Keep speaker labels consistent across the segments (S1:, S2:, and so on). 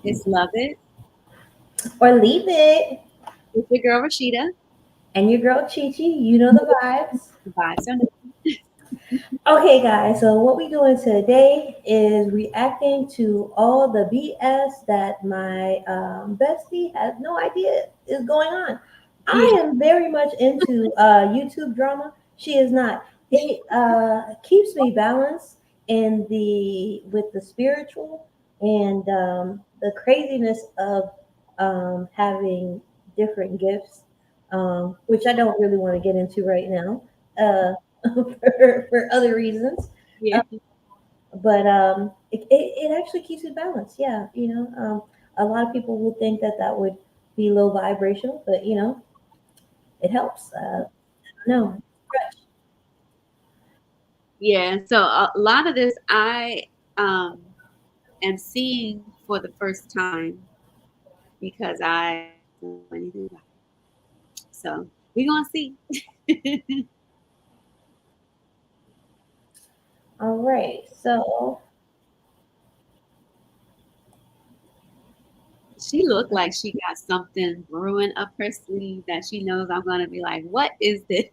S1: It's Love It.
S2: Or leave it.
S1: It's your girl Rashida.
S2: And your girl Chi Chi, you know the vibes.
S1: The vibes are nice.
S2: Okay, guys, so what we're doing today is reacting to all the BS that my bestie has no idea is going on. I
S1: Yeah.
S2: am very much into YouTube drama. She is not. It keeps me balanced in the with the spiritual and the craziness of having different gifts, which I don't really want to get into right now. For other reasons.
S1: Yeah.
S2: Uh, but it actually keeps it balanced. Yeah, a lot of people will think that that would be low vibrational, but it helps. No,
S1: Yeah. So a lot of this I um am seeing for the first time because I don't know anything about it. So we're gonna see.
S2: all right. So
S1: She looked like she got something brewing up her sleeve that she knows I'm gonna be like, what is this?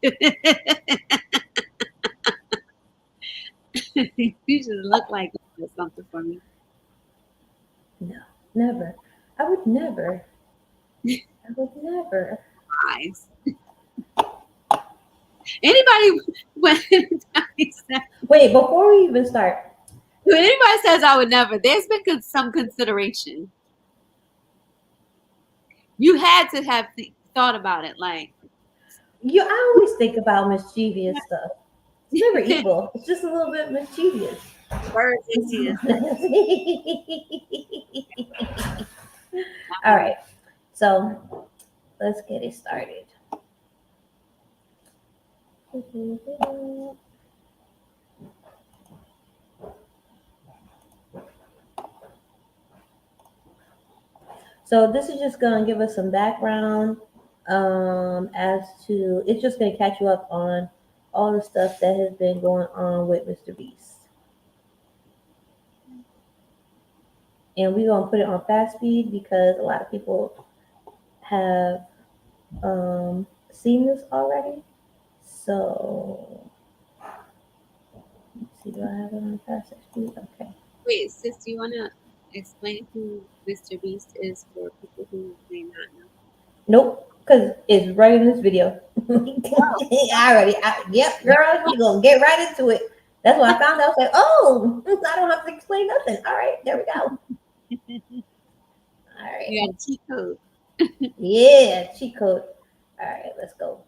S1: You should look like there's something for me.
S2: no, never. I would never. I would never.
S1: Eyes. Anybody when anybody says,
S2: Wait, before we even start,
S1: when anybody says I would never, there's been some consideration. You had to have thought about it, like
S2: I always think about mischievous stuff. It's never evil. It's just a little bit mischievous.
S1: birds into
S2: All right. So let's get it started. So this is just going to give us some background as to it's just going to catch you up on all the stuff that has been going on with Mr. Beast. And we're going to put it on fast speed because a lot of people have seen this already. So let's see, do I have it on fast speed? Okay.
S1: Wait, sis, do you wanna explain who Mr. Beast is for people who may not know?
S2: Nope, because it's right in this video. Yep, girl, we're gonna get right into it. That's what I found out. I was like, oh, I don't have to explain nothing. All right, there we go. All right.
S1: You got a cheat code.
S2: Yeah, cheat code. All right, let's go.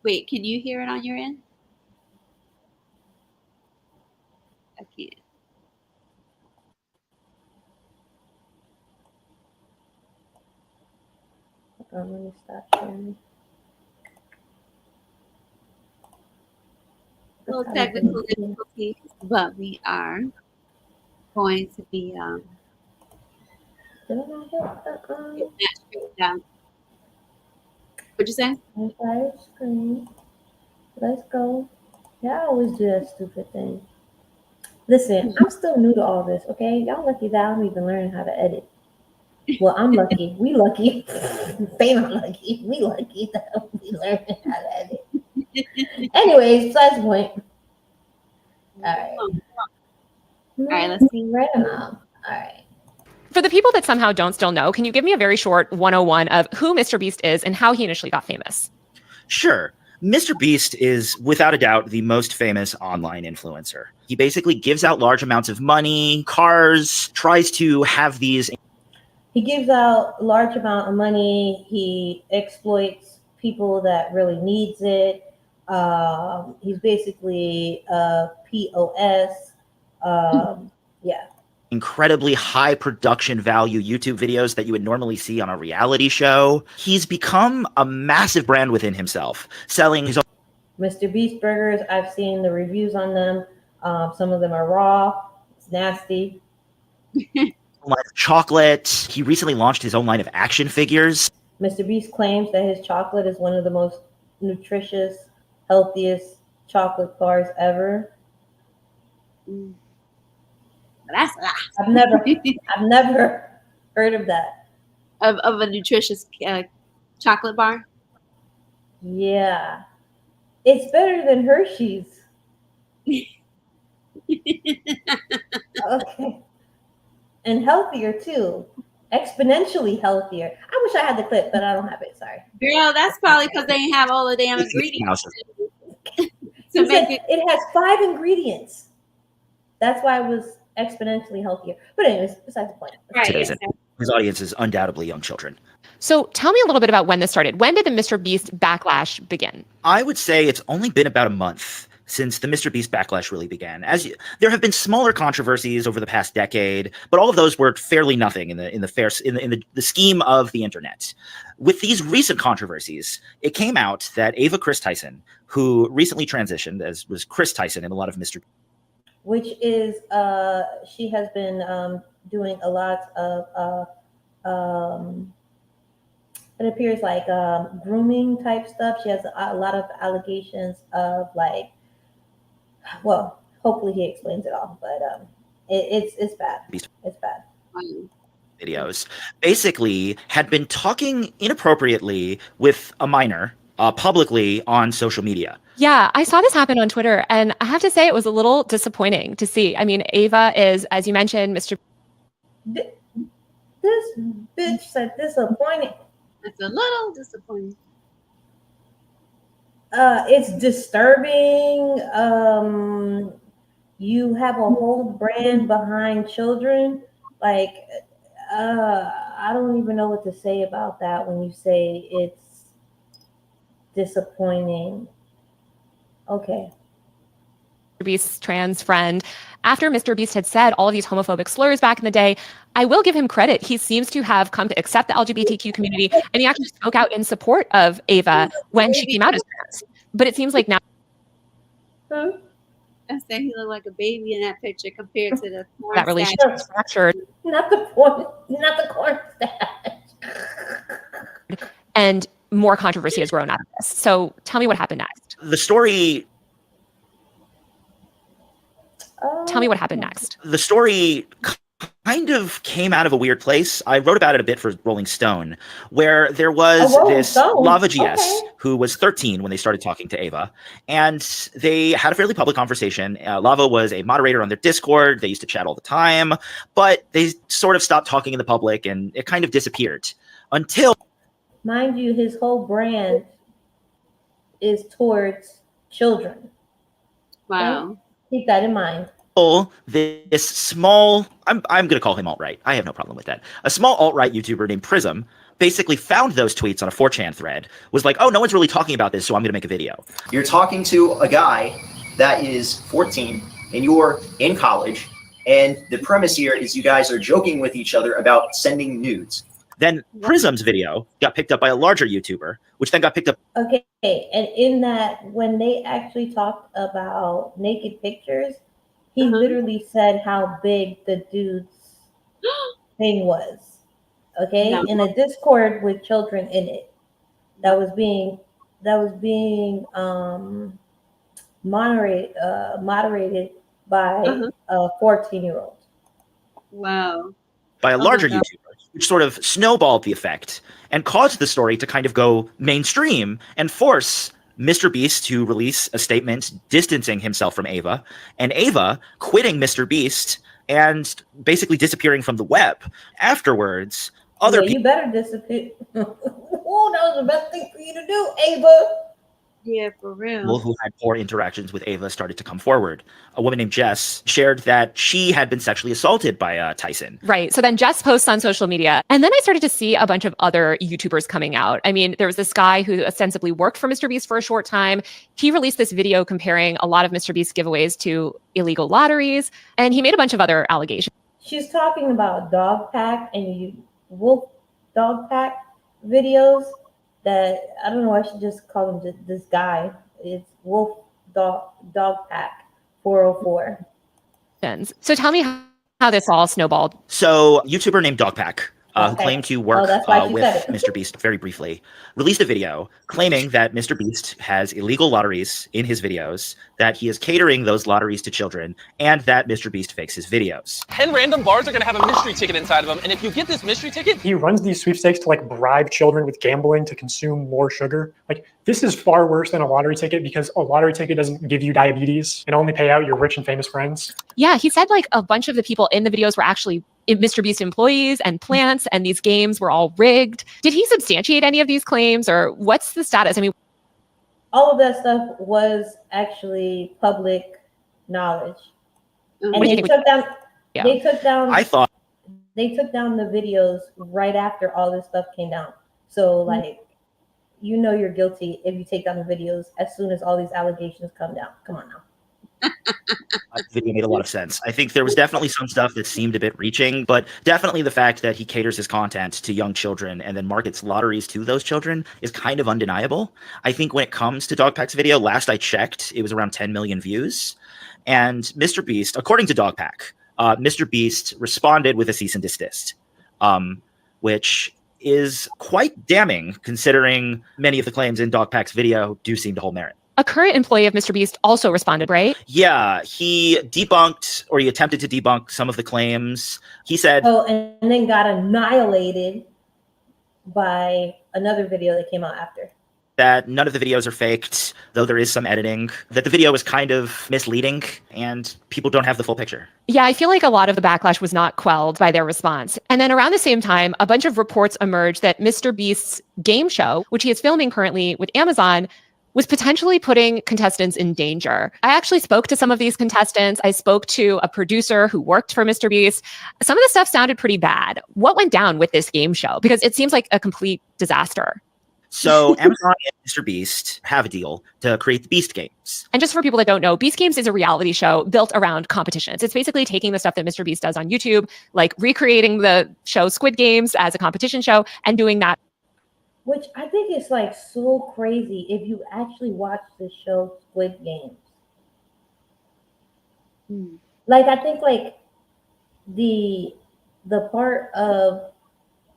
S1: Wait, can you hear it on your end? I can't.
S2: Let me stop sharing. That's
S1: Little
S2: how we
S1: technical
S2: can.
S1: difficulties, but we are going to be
S2: Did I not hit the
S1: getting that straightened out. What'd you say?
S2: entire screen? Let's go. Yeah, I always do that stupid thing. Listen, I'm still new to all this, okay? Y'all lucky that I'm even learning how to edit. Well, I'm lucky. We lucky. They not lucky. We lucky that we learning how to edit. Anyways, besides the point. All right.
S1: All right, let's see.
S2: Right now. All right.
S3: For the people that somehow don't still know, can you give me a very short 101 of who Mr. Beast is and how he initially got famous?
S4: Sure. Mr. Beast is, without a doubt, the most famous online influencer. He basically gives out large amounts of money, cars, tries to have these.
S2: He gives out a large amount of money. He exploits people that really needs it. He's basically a POS. Yeah.
S4: Incredibly high production value YouTube videos that you would normally see on a reality show. He's become a massive brand within himself, selling his own
S2: Mr. Beast burgers, I've seen the reviews on them. Some of them are raw. It's nasty.
S4: line of chocolate. He recently launched his own line of action figures.
S2: Mr. Beast claims that his chocolate is one of the most nutritious, healthiest chocolate bars ever.
S1: Mm. But that's a lot.
S2: I've never heard of that.
S1: of a nutritious chocolate bar.
S2: Yeah. It's better than Hershey's. Okay. And healthier too. Exponentially healthier. I wish I had the clip, but I don't have it. Sorry.
S1: Girl, that's probably because they ain't have all the damn ingredients to
S2: He
S1: make
S2: said
S1: it.
S2: it has 5 ingredients. That's why it was exponentially healthier. But anyways, besides the point.
S1: Right.
S4: Today's his audience is undoubtedly young children.
S3: So tell me a little bit about when this started. When did the Mr. Beast backlash begin?
S4: I would say it's only been about a month since the Mr. Beast backlash really began. There have been smaller controversies over the past decade, but all of those were fairly nothing in the scheme of the internet. With these recent controversies, it came out that Ava Chris Tyson, who recently transitioned as was Chris Tyson in a lot of Mr.
S2: Which is she has been doing a lot of it appears like grooming type stuff. She has a lot of allegations of like, well, hopefully he explains it all, but it's bad. It's bad.
S4: videos, basically had been talking inappropriately with a minor publicly on social media.
S3: Yeah, I saw this happen on Twitter, and I have to say it was a little disappointing to see. I mean, Ava is, as you mentioned, Mr.
S2: This bitch said disappointing.
S1: It's a little disappointing.
S2: It's disturbing. You have a whole brand behind children. Like, I don't even know what to say about that when you say it's disappointing. Okay.
S3: Mr. Beast's trans friend. After Mr. Beast had said all of these homophobic slurs back in the day, I will give him credit. He seems to have come to accept the LGBTQ community, and he actually spoke out in support of Ava when she came out as trans. But it seems like now.
S2: Huh?
S1: I said he looked like a baby in that picture compared to the corn
S3: That relationship is fractured.
S2: Not the corn stash.
S3: And more controversy has grown out of this. So tell me what happened next.
S4: The story
S3: Tell me what happened next.
S4: The story kind of came out of a weird place. I wrote about it a bit for Rolling Stone, where there was this Lava GS who was 13 when they started talking to Ava, and they had a fairly public conversation. Lava was a moderator on their Discord. They used to chat all the time, but they sort of stopped talking in the public, and it kind of disappeared until...
S2: Mind you, his whole brand is towards children.
S1: Wow.
S2: Okay? Keep that in mind.
S4: This small, I'm going to call him alt-right. I have no problem with that. A small alt-right YouTuber named Prism basically found those tweets on a 4chan thread, was like, oh, no one's really talking about this, so I'm going to make a video.
S5: You're talking to a guy that is 14 and you're in college, and the premise here is you guys are joking with each other about sending nudes.
S4: Then Prism's video got picked up by a larger YouTuber, which then got picked up.
S2: Okay, and in that, when they actually talked about naked pictures, he literally said how big the dude's thing was. Okay, in a Discord with children in it, that was being moderated by a 14-year-old.
S1: Wow.
S4: By a larger YouTuber, which sort of snowballed the effect and caused the story to kind of go mainstream and force Mr. Beast to release a statement distancing himself from Ava, and Ava quitting Mr. Beast and basically disappearing from the web. Afterwards, other people...
S2: You better disappear. Oh, that was the best thing for you to do, Ava.
S1: Yeah, for real.
S4: People who had poor interactions with Ava started to come forward. A woman named Jess shared that she had been sexually assaulted by Tyson.
S3: Right. So then Jess posts on social media. And then I started to see a bunch of other YouTubers coming out. I mean, there was this guy who ostensibly worked for Mr. Beast for a short time. He released this video comparing a lot of Mr. Beast's giveaways to illegal lotteries. And he made a bunch of other allegations.
S2: She's talking about dog pack and wolf dog pack videos. That I don't know. I should just call him this guy. It's Wolf Dog Pack 404.
S3: So tell me how this all snowballed.
S4: So, YouTuber named Dogpack who claimed to work with Mr. Beast very briefly, released a video claiming that Mr. Beast has illegal lotteries in his videos, that he is catering those lotteries to children, and that Mr. Beast fakes his videos.
S6: 10 random bars are going to have a mystery ticket inside of them, and if you get this mystery ticket...
S7: He runs these sweepstakes to, like, bribe children with gambling to consume more sugar. Like, this is far worse than a lottery ticket because a lottery ticket doesn't give you diabetes and only pay out your rich and famous friends.
S3: Yeah, he said, like, a bunch of the people in the videos were actually Mr. Beast employees and plants, and these games were all rigged. Did he substantiate any of these claims, or what's the status? I mean,
S2: all of that stuff was actually public knowledge, and they took down. Yeah. They took down.
S4: I thought
S2: they took down the videos right after all this stuff came down. So, like, you know, you're guilty if you take down the videos as soon as all these allegations come down. Come on now.
S4: The video made a lot of sense. I think there was definitely some stuff that seemed a bit reaching, but definitely the fact that he caters his content to young children and then markets lotteries to those children is kind of undeniable. I think when it comes to Dogpack's video, last I checked, it was around 10 million views. And Mr. Beast, according to Dogpack, Mr. Beast responded with a cease and desist, which is quite damning considering many of the claims in Dogpack's video do seem to hold merit.
S3: A current employee of Mr. Beast also responded, right?
S4: Yeah, he debunked, or he attempted to debunk some of the claims. He said...
S2: Oh, and then got annihilated by another video that came out after.
S4: That none of the videos are faked, though there is some editing. That the video is kind of misleading, and people don't have the full picture.
S3: Yeah, I feel like a lot of the backlash was not quelled by their response. And then around the same time, a bunch of reports emerged that Mr. Beast's game show, which he is filming currently with Amazon, was potentially putting contestants in danger. I actually spoke to some of these contestants. I spoke to a producer who worked for Mr. Beast. Some of the stuff sounded pretty bad. What went down with this game show? Because it seems like a complete disaster.
S4: So Amazon and Mr. Beast have a deal to create the Beast Games.
S3: And just for people that don't know, Beast Games is a reality show built around competitions. It's basically taking the stuff that Mr. Beast does on YouTube, like recreating the show Squid Games as a competition show and doing that.
S2: Which I think is like so crazy if you actually watch the show Squid Games. Like, I think like the part of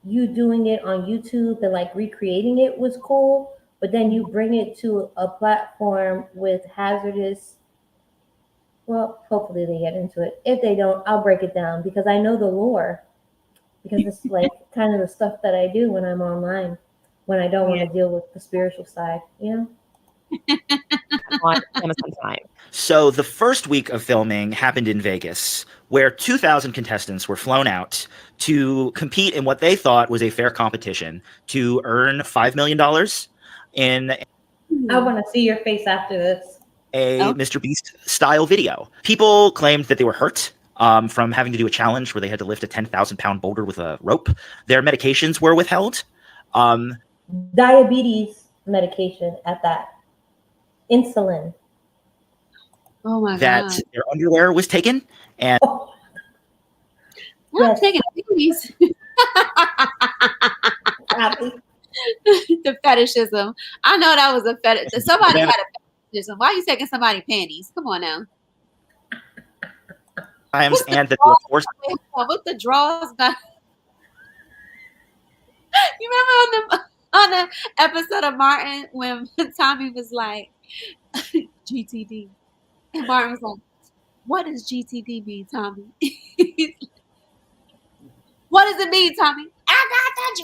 S2: you doing it on YouTube and like recreating it was cool, but then you bring it to a platform with hazardous. Well, hopefully they get into it. If they don't, I'll break it down because I know the lore. Because it's like kind of the stuff that I do when I'm online. When I don't want to deal with the spiritual side, you know?
S4: So the first week of filming happened in Vegas, where 2,000 contestants were flown out to compete in what they thought was a fair competition to earn $5 million in...
S2: I want to see your face after this.
S4: Mr. Beast style video. People claimed that they were hurt from having to do a challenge where they had to lift a 10,000-pound boulder with a rope. Their medications were withheld.
S2: Diabetes medication at that. Insulin.
S1: Oh my God.
S4: That their underwear was taken. And
S1: I'm taking babies. The fetishism. I know that was a fetish. Somebody had a fetishism. Why are you taking somebody's panties? Come on now.
S4: And that
S1: What's the draws? You remember on the episode of Martin when Tommy was like, GTD. And Martin was like, what does GTD mean, Tommy? What does it mean, Tommy? I got the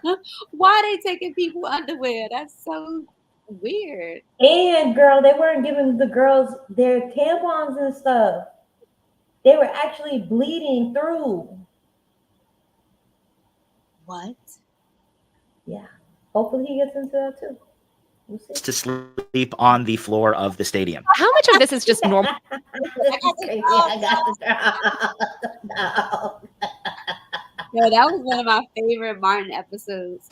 S1: draws. Why are they taking people underwear? That's so weird.
S2: And girl, they weren't giving the girls their tampons and stuff. They were actually bleeding through.
S1: What?
S2: Yeah. Hopefully he gets into that too. We'll see.
S4: To sleep on the floor of the stadium.
S3: How much of this is just normal?
S2: I got the no.
S1: Yo, that was one of my favorite Martin episodes.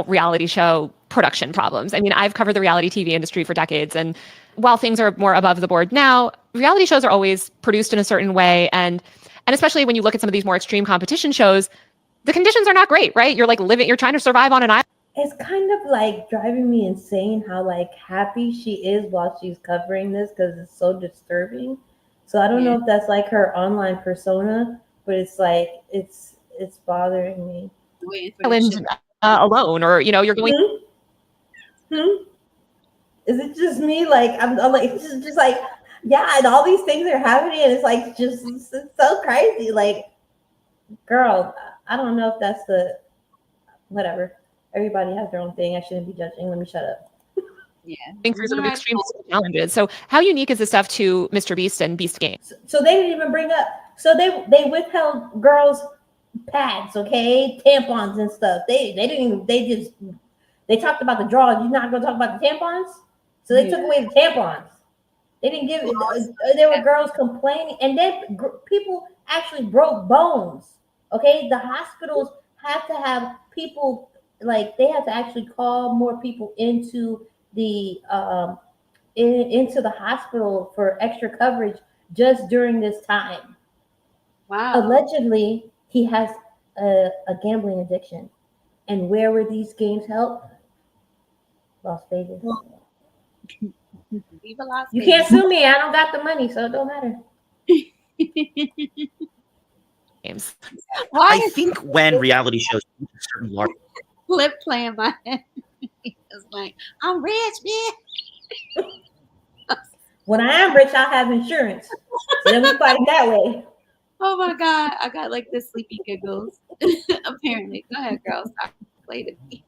S3: Reality show production problems. I mean, I've covered the reality TV industry for decades, and while things are more above the board now, reality shows are always produced in a certain way, and especially when you look at some of these more extreme competition shows, the conditions are not great, right? You're like you're trying to survive on an island.
S2: it's kind of like driving me insane how like happy she is while she's covering this because it's so disturbing. So I don't know if that's like her online persona, but it's like it's bothering me.
S3: Alone, or you're going.
S2: Is it just me? Like I'm like it's just like yeah, and all these things are happening, and it's like just it's so crazy. Like, girl, I don't know if that's the whatever. Everybody has their own thing. I shouldn't be judging. Let me shut up.
S1: Yeah.
S3: Through sort of extreme challenges. So how unique is this stuff to Mr. Beast and Beast Games?
S2: So they didn't even bring up. So they withheld girls' pads, okay, tampons and stuff. They didn't even. They talked about the drawers. You're not gonna talk about the tampons. So they took away the tampons. They didn't give. There were girls complaining, and then people actually broke bones. Okay, the hospitals have to have people like they have to actually call more people into the into the hospital for extra coverage just during this time.
S1: Wow.
S2: Allegedly, he has a gambling addiction. And where were these games held? Las Vegas. You can't sue me. I don't got the money, so it don't matter.
S3: Games.
S4: I think when reality shows certain large
S1: clip playing my head, it's like I'm rich, man.
S2: When I am rich, I'll have insurance. So then we fight it that way.
S1: Oh my god, I got like the sleepy giggles. Apparently, go ahead, girls. Play the video.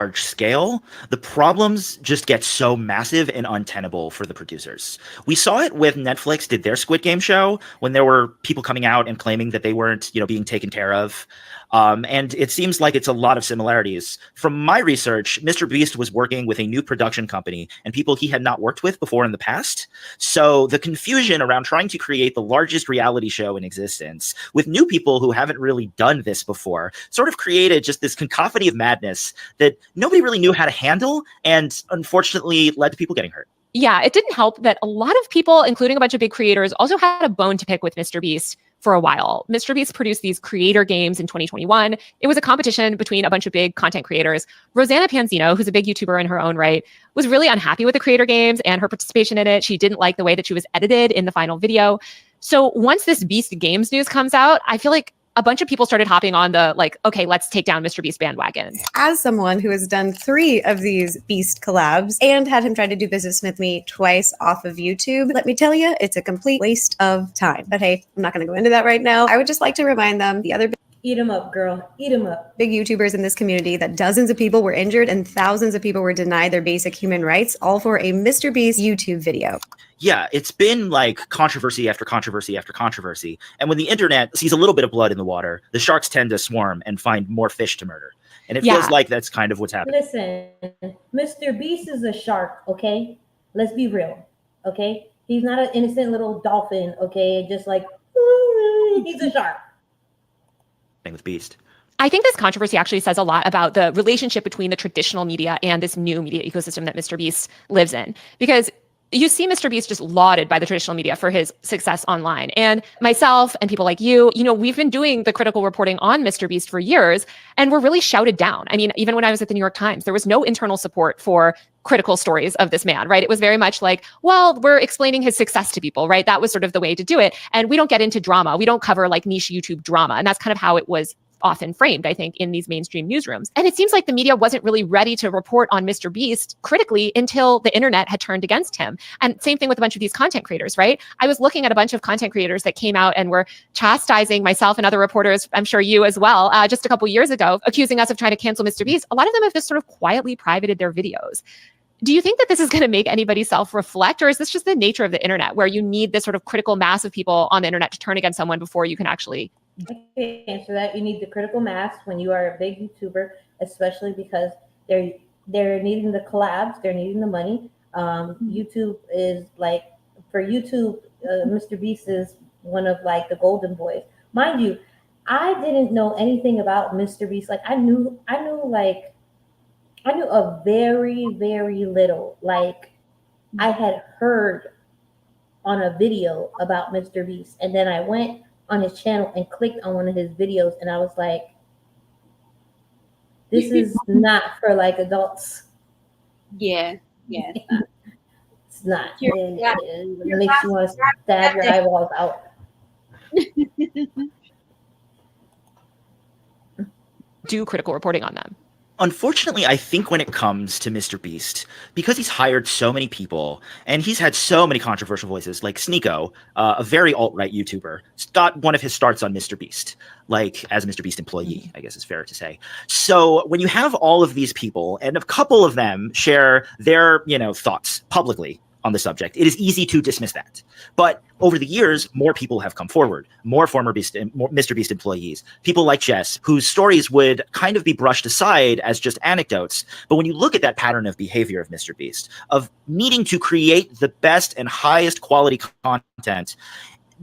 S4: Large scale, the problems just get so massive and untenable for the producers. We saw it with Netflix did their Squid Game show when there were people coming out and claiming that they weren't, being taken care of. And it seems like it's a lot of similarities. From my research, Mr. Beast was working with a new production company and people he had not worked with before in the past. So the confusion around trying to create the largest reality show in existence with new people who haven't really done this before sort of created just this cacophony of madness that nobody really knew how to handle and unfortunately led to people getting hurt.
S3: Yeah, it didn't help that a lot of people, including a bunch of big creators, also had a bone to pick with Mr. Beast for a while. Mr. Beast produced these creator games in 2021. It was a competition between a bunch of big content creators. Rosanna Panzino, who's a big YouTuber in her own right, was really unhappy with the creator games and her participation in it. She didn't like the way that she was edited in the final video. So once this Beast Games news comes out, I feel like a bunch of people started hopping on the okay, let's take down Mr. Beast bandwagon.
S8: As someone who has done 3 of these Beast collabs and had him try to do business with me twice off of YouTube, let me tell you, it's a complete waste of time. But hey, I'm not going to go into that right now. I would just like to remind them, the other
S2: eat them up, girl. Eat them up.
S8: Big YouTubers in this community, that dozens of people were injured and thousands of people were denied their basic human rights, all for a Mr. Beast YouTube video.
S4: Yeah, it's been like controversy after controversy after controversy. And when the internet sees a little bit of blood in the water, the sharks tend to swarm and find more fish to murder. And it feels like that's kind of what's happening.
S2: Listen, Mr. Beast is a shark, okay? Let's be real, okay? He's not an innocent little dolphin, okay? Just like, he's a shark.
S4: Thing with Beast.
S3: I think this controversy actually says a lot about the relationship between the traditional media and this new media ecosystem that Mr. Beast lives in. Because you see Mr. Beast just lauded by the traditional media for his success online. And myself and people like you, we've been doing the critical reporting on Mr. Beast for years, and we're really shouted down. I mean, even when I was at the New York Times, there was no internal support for critical stories of this man, right? It was very much like, well, we're explaining his success to people, right? That was sort of the way to do it. And we don't get into drama. We don't cover like niche YouTube drama. And that's kind of how it was often framed, I think, in these mainstream newsrooms. And it seems like the media wasn't really ready to report on Mr. Beast critically until the internet had turned against him. And same thing with a bunch of these content creators, right? I was looking at a bunch of content creators that came out and were chastising myself and other reporters, I'm sure you as well, just a couple years ago, accusing us of trying to cancel Mr. Beast. A lot of them have just sort of quietly privated their videos. Do you think that this is going to make anybody self-reflect, or is this just the nature of the internet where you need this sort of critical mass of people on the internet to turn against someone before you can actually...
S2: I can't answer that. You need the critical mass when you are a big YouTuber, especially because they're needing the collabs, they're needing the money. YouTube is like, for YouTube, Mr. Beast is one of like the golden boys. Mind you, I didn't know anything about Mr. Beast. Like I knew a very, very little. Like I had heard on a video about Mr. Beast, and then I went on his channel and clicked on one of his videos, and I was like, This is not for like adults.
S1: Yeah, it's not.
S2: It's not. It makes you want to stab your eyeballs out.
S3: Do critical reporting on them.
S4: Unfortunately, I think when it comes to Mr. Beast, because he's hired so many people and he's had so many controversial voices, like Sneeko, a very alt-right YouTuber, got one of his starts on Mr. Beast, like as a Mr. Beast employee, I guess is fair to say. So when you have all of these people and a couple of them share their, thoughts publicly on the subject, it is easy to dismiss that. But over the years, more people have come forward, more former Mr. Beast employees, people like Jess, whose stories would kind of be brushed aside as just anecdotes. But when you look at that pattern of behavior of Mr. Beast, of needing to create the best and highest quality content,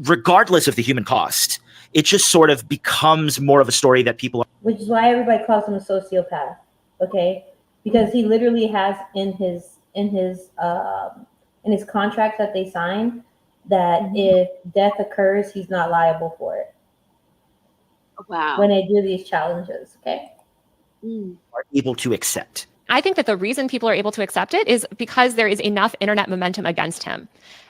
S4: regardless of the human cost, it just sort of becomes more of a story that people are.
S2: Which is why everybody calls him a sociopath, okay? Because he literally has in his contract that they sign that if death occurs, he's not liable for it.
S1: Wow.
S2: When they do these challenges, okay?
S4: Are able to accept.
S3: I think that the reason people are able to accept it is because there is enough internet momentum against him.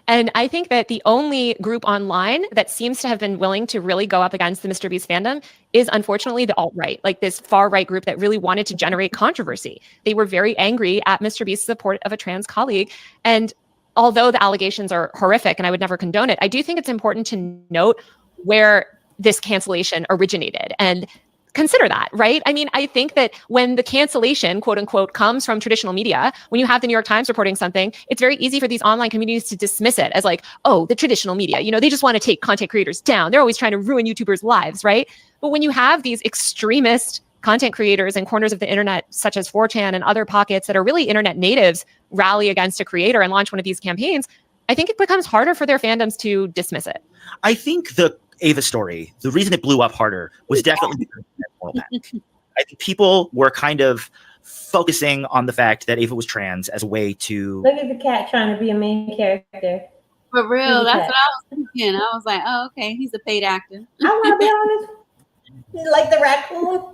S3: And I think that the only group online that seems to have been willing to really go up against the Mr. Beast fandom is unfortunately the alt-right, like this far-right group that really wanted to generate controversy. They were very angry at Mr. Beast's support of a trans colleague. And although the allegations are horrific and I would never condone it, I do think it's important to note where this cancellation originated and consider that, right? I mean, I think that when the cancellation, quote unquote, comes from traditional media, when you have the New York Times reporting something, it's very easy for these online communities to dismiss it as like, oh, the traditional media, they just want to take content creators down. They're always trying to ruin YouTubers' lives, right? But when you have these extremist content creators in corners of the internet, such as 4chan and other pockets that are really internet natives, rally against a creator and launch one of these campaigns, I think it becomes harder for their fandoms to dismiss it.
S4: I think the Ava story, the reason it blew up harder was definitely because of that moral panic. I think people were kind of focusing on the fact that Ava was trans as a way to...
S2: Look at the cat trying to be a main character.
S1: For real, that's what I was thinking. I was like, oh, okay, he's a paid actor.
S2: I want to be honest. Like the raccoon.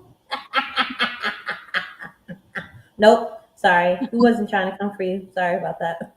S2: Nope. Sorry. He wasn't trying to come for you. Sorry about that.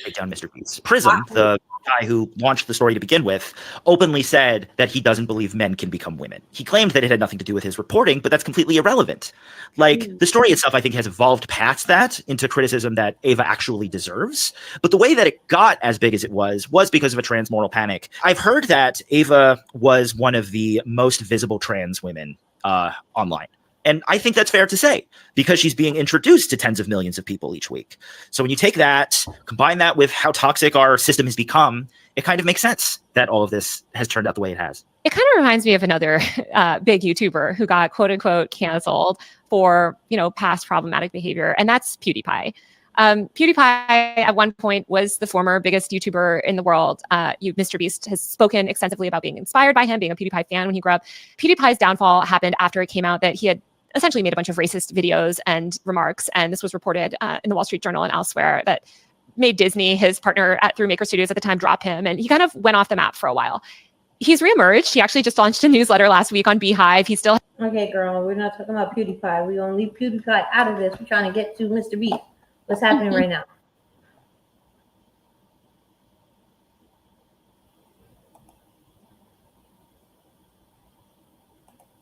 S4: Take down Mr. Beast. Prism, the guy who launched the story to begin with, openly said that he doesn't believe men can become women. He claimed that it had nothing to do with his reporting, but that's completely irrelevant. The story itself, I think, has evolved past that into criticism that Ava actually deserves. But the way that it got as big as it was because of a trans moral panic. I've heard that Ava was one of the most visible trans women online. And I think that's fair to say because she's being introduced to tens of millions of people each week. So when you take that, combine that with how toxic our system has become, it kind of makes sense that all of this has turned out the way it has.
S3: It kind of reminds me of another big YouTuber who got quote unquote canceled for, past problematic behavior. And that's PewDiePie. PewDiePie at one point was the former biggest YouTuber in the world. Mr. Beast has spoken extensively about being inspired by him, being a PewDiePie fan when he grew up. PewDiePie's downfall happened after it came out that he had essentially made a bunch of racist videos and remarks. And this was reported in the Wall Street Journal and elsewhere that made Disney, his partner at Thru Studios at the time, drop him. And he kind of went off the map for a while. He's reemerged. He actually just launched a newsletter last week on Beehive. He still...
S2: Okay, girl, we're not talking about PewDiePie. We're going to leave PewDiePie out of this. We're trying to get to Mr. Beast. What's happening right now?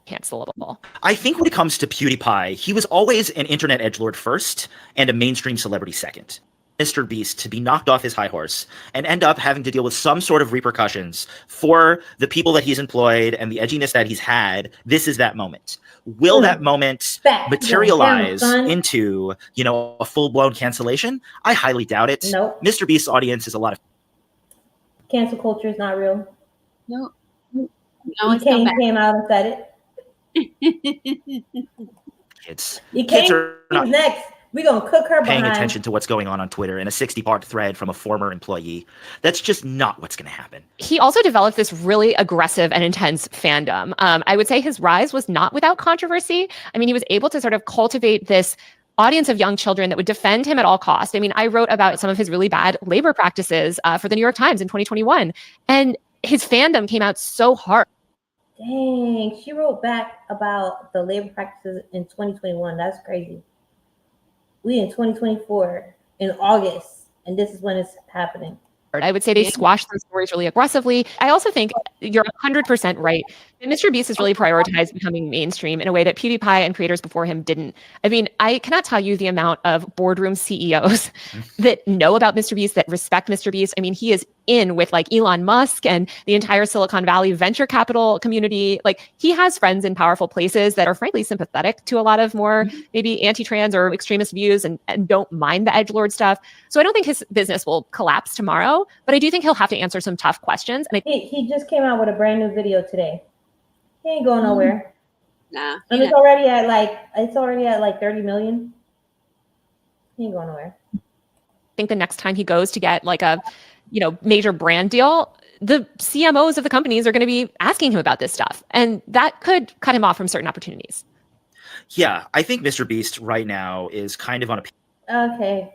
S3: Cancelable.
S4: I think when it comes to PewDiePie, he was always an internet edgelord first and a mainstream celebrity second. Mr. Beast to be knocked off his high horse and end up having to deal with some sort of repercussions for the people that he's employed and the edginess that he's had. This is that moment. Will that moment materialize into, a full-blown cancellation? I highly doubt it.
S2: Nope.
S4: Mr. Beast's audience is a lot of...
S2: Cancel culture is not real.
S1: Nope.
S2: He came out and said it.
S4: Kids.
S2: Kids are not next. We're going to cook her
S4: paying
S2: behind.
S4: attention to what's going on Twitter in a 60-part thread from a former employee. That's just not what's going to happen.
S3: He also developed this really aggressive and intense fandom. I would say his rise was not without controversy. I mean, he was able to sort of cultivate this audience of young children that would defend him at all costs. I mean, I wrote about some of his really bad labor practices for the New York Times in 2021, and his fandom came out so hard.
S2: Dang, she wrote back about the labor practices in 2021. That's crazy. We in 2024 in August, and this is when it's happening.
S3: I would say they squashed those stories really aggressively. I also think you're 100% right. Mr. Beast has really prioritized becoming mainstream in a way that PewDiePie and creators before him didn't. I mean, I cannot tell you the amount of boardroom CEOs that know about Mr. Beast, that respect Mr. Beast. I mean, he is in with like Elon Musk and the entire Silicon Valley venture capital community. Like, he has friends in powerful places that are frankly sympathetic to a lot of more maybe anti-trans or extremist views and don't mind the edgelord stuff. So I don't think his business will collapse tomorrow, but I do think he'll have to answer some tough questions. And
S2: he just came out with a brand new video today. He ain't going nowhere.
S1: Nah.
S2: And it's already at like 30 million. He ain't going nowhere.
S3: I think the next time he goes to get like a, major brand deal, the CMOs of the companies are going to be asking him about this stuff. And that could cut him off from certain opportunities.
S4: Yeah, I think Mr. Beast right now is kind of on a...
S2: Okay.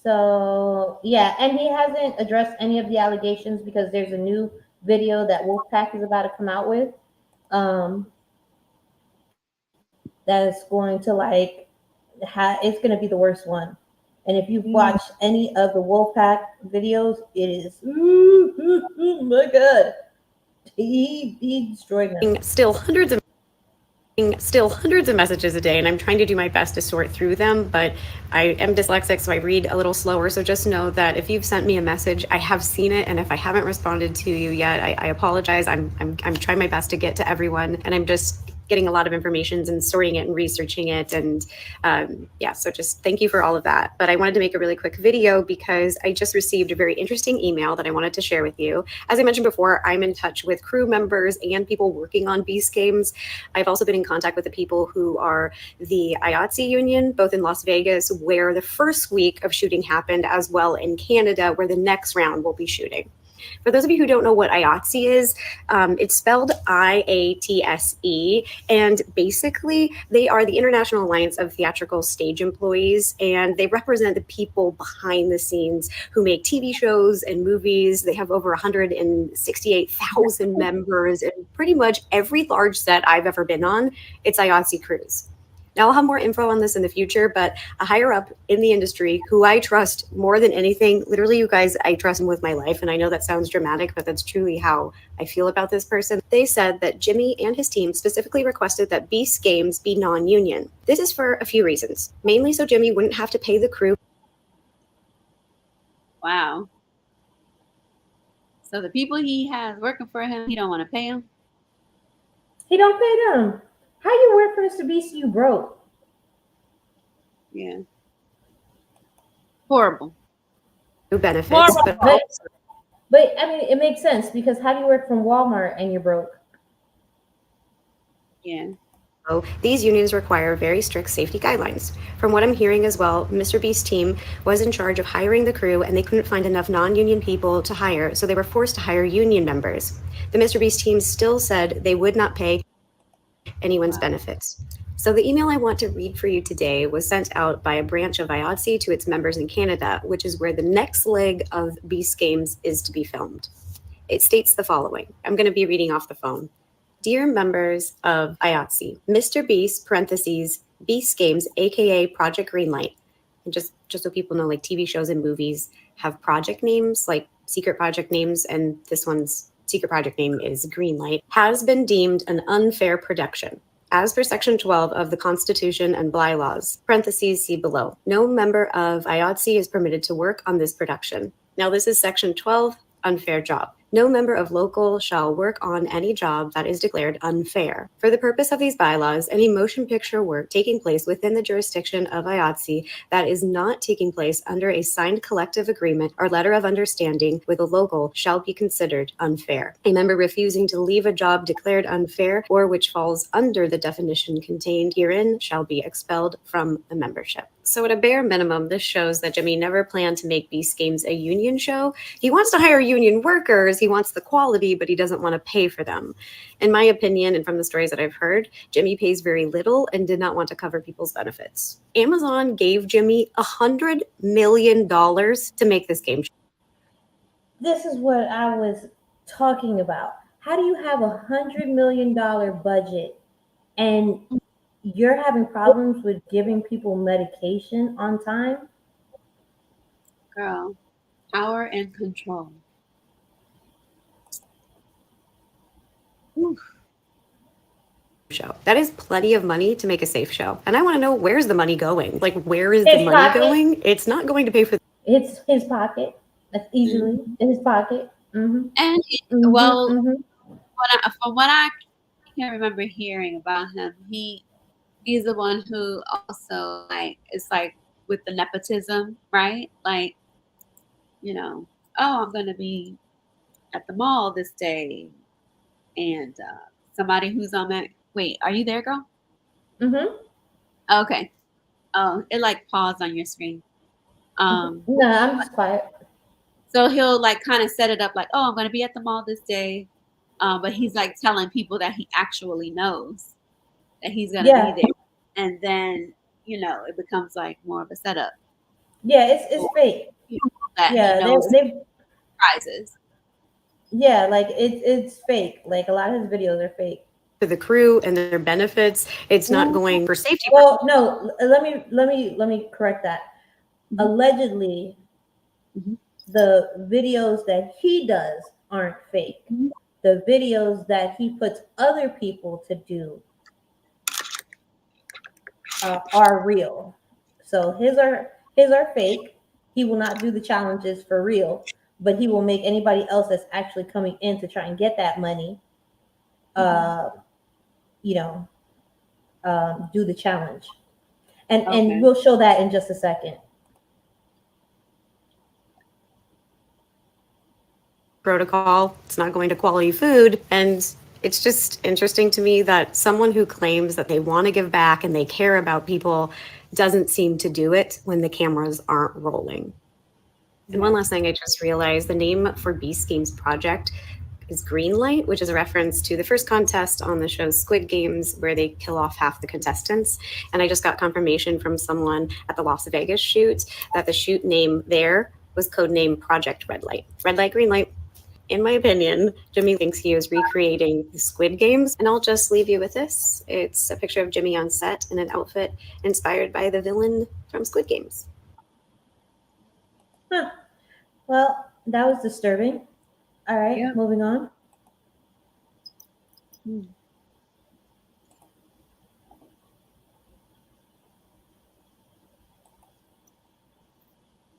S2: So, yeah, and he hasn't addressed any of the allegations because there's a new video that Wolfpack is about to come out with. That is going to it's going to be the worst one. And if you've watched any of the Wolfpack videos, it is, my God, he destroyed them.
S8: Still hundreds of messages a day, and I'm trying to do my best to sort through them, but I am dyslexic, so I read a little slower. So just know that if you've sent me a message, I have seen it, and if I haven't responded to you yet, I apologize. I'm trying my best to get to everyone, and I'm just getting a lot of information and sorting it and researching it. And so just thank you for all of that. But I wanted to make a really quick video because I just received a very interesting email that I wanted to share with you. As I mentioned before, I'm in touch with crew members and people working on Beast Games. I've also been in contact with the people who are the IATSE union, both in Las Vegas, where the first week of shooting happened, as well in Canada, where the next round will be shooting. For those of you who don't know what IATSE is, it's spelled IATSE, and basically they are the International Alliance of Theatrical Stage Employees, and they represent the people behind the scenes who make TV shows and movies. They have over 168,000 members, and pretty much every large set I've ever been on, it's IATSE crews. Now, I'll have more info on this in the future, but a higher up in the industry who I trust more than anything, literally, you guys, I trust him with my life. And I know that sounds dramatic, but that's truly how I feel about this person. They said that Jimmy and his team specifically requested that Beast Games be non-union. This is for a few reasons, mainly so Jimmy wouldn't have to pay the crew.
S1: Wow. So the people he has working for him, he don't want to pay them?
S2: He don't pay them. How you work for Mr. Beast? You broke.
S1: Yeah. Horrible.
S8: Benefits,
S2: but I mean, it makes sense because how do you work from Walmart and you're broke?
S1: Yeah.
S8: So these unions require very strict safety guidelines. From what I'm hearing as well, Mr. Beast's team was in charge of hiring the crew, and they couldn't find enough non-union people to hire, so they were forced to hire union members. The Mr. Beast team still said they would not pay anyone's benefits. So the email I want to read for you today was sent out by a branch of IATSE to its members in Canada, which is where the next leg of Beast Games is to be filmed. It states the following. I'm going to be reading off the phone. Dear members of IATSE, Mr. Beast, parentheses, Beast Games, aka Project Greenlight. And just so people know, like TV shows and movies have project names, like secret project names, and this one's secret project name is Greenlight, has been deemed an unfair production. As per Section 12 of the Constitution and bylaws, parentheses see below, no member of IATSE is permitted to work on this production. Now this is Section 12, unfair job. No member of local shall work on any job that is declared unfair. For the purpose of these bylaws, any motion picture work taking place within the jurisdiction of IATSE that is not taking place under a signed collective agreement or letter of understanding with a local shall be considered unfair. A member refusing to leave a job declared unfair or which falls under the definition contained herein shall be expelled from the membership. So at a bare minimum, this shows that Jimmy never planned to make Beast Games a union show. He wants to hire union workers, he wants the quality, but he doesn't want to pay for them. In my opinion, and from the stories that I've heard, Jimmy pays very little and did not want to cover people's benefits. Amazon gave Jimmy $100 million to make this game show.
S2: This is what I was talking about. How do you have $100 million budget and you're having problems with giving people medication on time?
S1: Girl, power and control.
S8: Show. That is plenty of money to make a safe show. And I want to know, where's the money going? Like, where is the money going? It's not going to pay for.
S2: It's his pocket. That's easily in his pocket.
S1: And well, from what I can remember hearing about him, he's the one who also like it's like with the nepotism, right? Like, oh, I'm gonna be at the mall this day, and somebody who's on that. Wait, are you there, girl? Okay. Oh, it like paused on your screen.
S2: No, I'm just quiet.
S1: So he'll like kind of set it up like, oh, I'm gonna be at the mall this day, but he's like telling people that he actually knows that he's gonna be there, and then it becomes like more of a setup.
S2: Yeah, it's fake.
S1: They've prizes.
S2: Yeah, like it's fake. Like a lot of his videos are fake.
S8: For the crew and their benefits, it's not going for safety.
S2: Well, no, let me correct that. Allegedly, the videos that he does aren't fake. The videos that he puts other people to do are real. So his are fake. He will not do the challenges for real, but he will make anybody else that's actually coming in to try and get that money do the challenge. And we'll show that in just a second.
S8: Protocol, it's not going to quality food. And it's just interesting to me that someone who claims that they want to give back and they care about people doesn't seem to do it when the cameras aren't rolling. And one last thing I just realized, the name for Beast Games project is Greenlight, which is a reference to the first contest on the show Squid Games, where they kill off half the contestants. And I just got confirmation from someone at the Las Vegas shoot that the shoot name there was codename Project Red Light. Red Light, Green Light. In my opinion, Jimmy thinks he is recreating the Squid Games. And I'll just leave you with this. It's a picture of Jimmy on set in an outfit inspired by the villain from Squid Games.
S2: Huh. Well, that was disturbing. All right, moving on.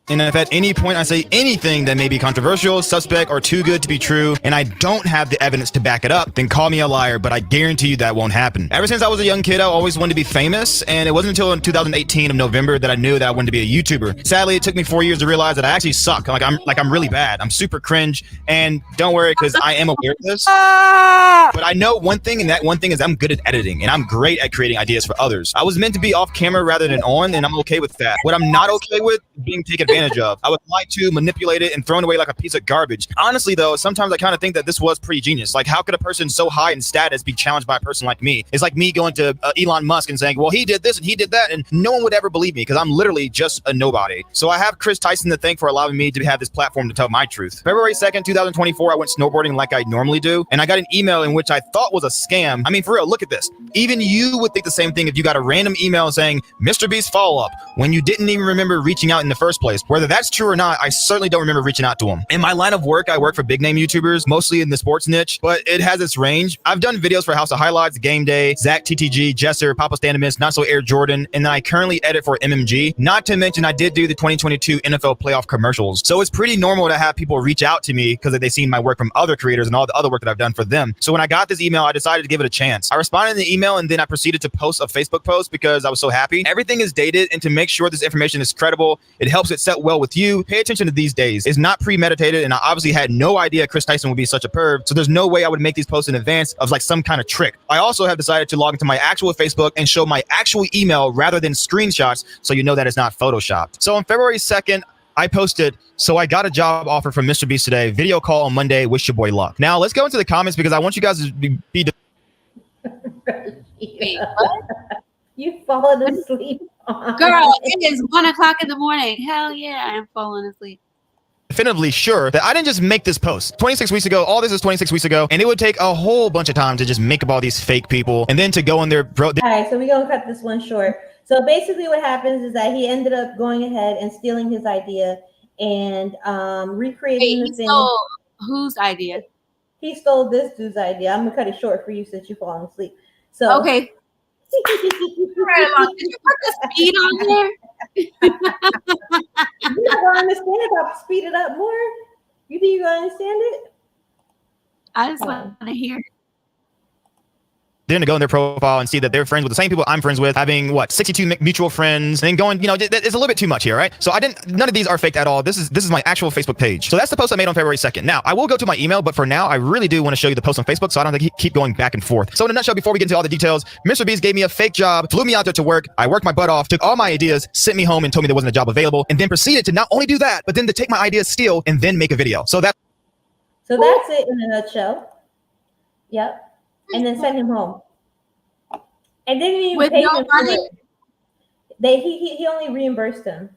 S9: And if at any point I say anything that may be controversial, suspect, or too good to be true, and I don't have the evidence to back it up, then call me a liar, but I guarantee you that won't happen. Ever since I was a young kid, I always wanted to be famous, and it wasn't until in 2018 of November that I knew that I wanted to be a YouTuber. Sadly, it took me 4 years to realize that I actually suck. I'm really bad. I'm super cringe, and don't worry, because I am aware of this. But I know one thing, and that one thing is I'm good at editing, and I'm great at creating ideas for others. I was meant to be off camera rather than on, and I'm okay with that. What I'm not okay with is being taken advantage of. I would like to manipulate it and thrown away like a piece of garbage. Honestly, though, sometimes I kind of think that this was pretty genius. Like, how could a person so high in status be challenged by a person like me? It's like me going to Elon Musk and saying, well, he did this and he did that, and no one would ever believe me because I'm literally just a nobody. So I have Chris Tyson to thank for allowing me to have this platform to tell my truth. February 2nd, 2024, I went snowboarding like I normally do, and I got an email in which I thought was a scam. I mean, for real, look at this. Even you would think the same thing if you got a random email saying, Mr. Beast follow-up, when you didn't even remember reaching out in the first place. Whether that's true or not, I certainly don't remember reaching out to him. In my line of work, I work for big name YouTubers, mostly in the sports niche, but it has its range. I've done videos for House of Highlights, Game Day, Zach TTG, Jesser, Papa Standamus, Not So Air Jordan, and then I currently edit for MMG. Not to mention I did do the 2022 NFL playoff commercials. So it's pretty normal to have people reach out to me because they've seen my work from other creators and all the other work that I've done for them. So when I got this email, I decided to give it a chance. I responded in the email and then I proceeded to post a Facebook post because I was so happy. Everything is dated, and to make sure this information is credible, it helps it set well with you. Pay attention to these days. It's not premeditated, and I obviously had no idea Chris Tyson would be such a perv, so there's no way I would make these posts in advance of like some kind of trick. I also have decided to log into my actual Facebook and show my actual email rather than screenshots, so you know that it's not photoshopped. So on February 2nd, I posted, so I got a job offer from Mr. Beast today. Video call on Monday. Wish your boy luck. Now let's go into the comments because I want you guys to be
S1: Wait, what?
S2: You falling asleep.
S1: Girl, it is 1 o'clock in the morning. Hell yeah, I am falling asleep.
S9: definitively sure that I didn't just make this post 26 weeks ago. All this is 26 weeks ago, and it would take a whole bunch of time to just make up all these fake people and then to go in there, bro.
S2: All right, so we're gonna cut this one short. So basically, what happens is that he ended up going ahead and stealing his idea and recreating the thing.
S1: Stole whose idea?
S2: He stole this dude's idea. I'm gonna cut it short for you since you're falling asleep. So
S1: okay. Right along. Did you put the speed on there?
S2: You're not gonna understand it. I'll speed it up more. You think you're gonna understand it?
S1: I just want to hear it.
S9: They're going to go in their profile and see that they're friends with the same people I'm friends with, having 62 mutual friends, and then going, it's a little bit too much here, right? So none of these are faked at all. This is my actual Facebook page. So that's the post I made on February 2nd. Now, I will go to my email, but for now, I really do want to show you the post on Facebook, so I don't have to keep going back and forth. So in a nutshell, before we get into all the details, Mr. Beast gave me a fake job, flew me out there to work. I worked my butt off, took all my ideas, sent me home and told me there wasn't a job available, and then proceeded to not only do that, but then to take my ideas, steal, and then make a video. So that's
S2: it in a nutshell. Yep. And then send him home. And then he
S1: with
S2: paid
S1: no
S2: him
S1: money.
S2: He only reimbursed him.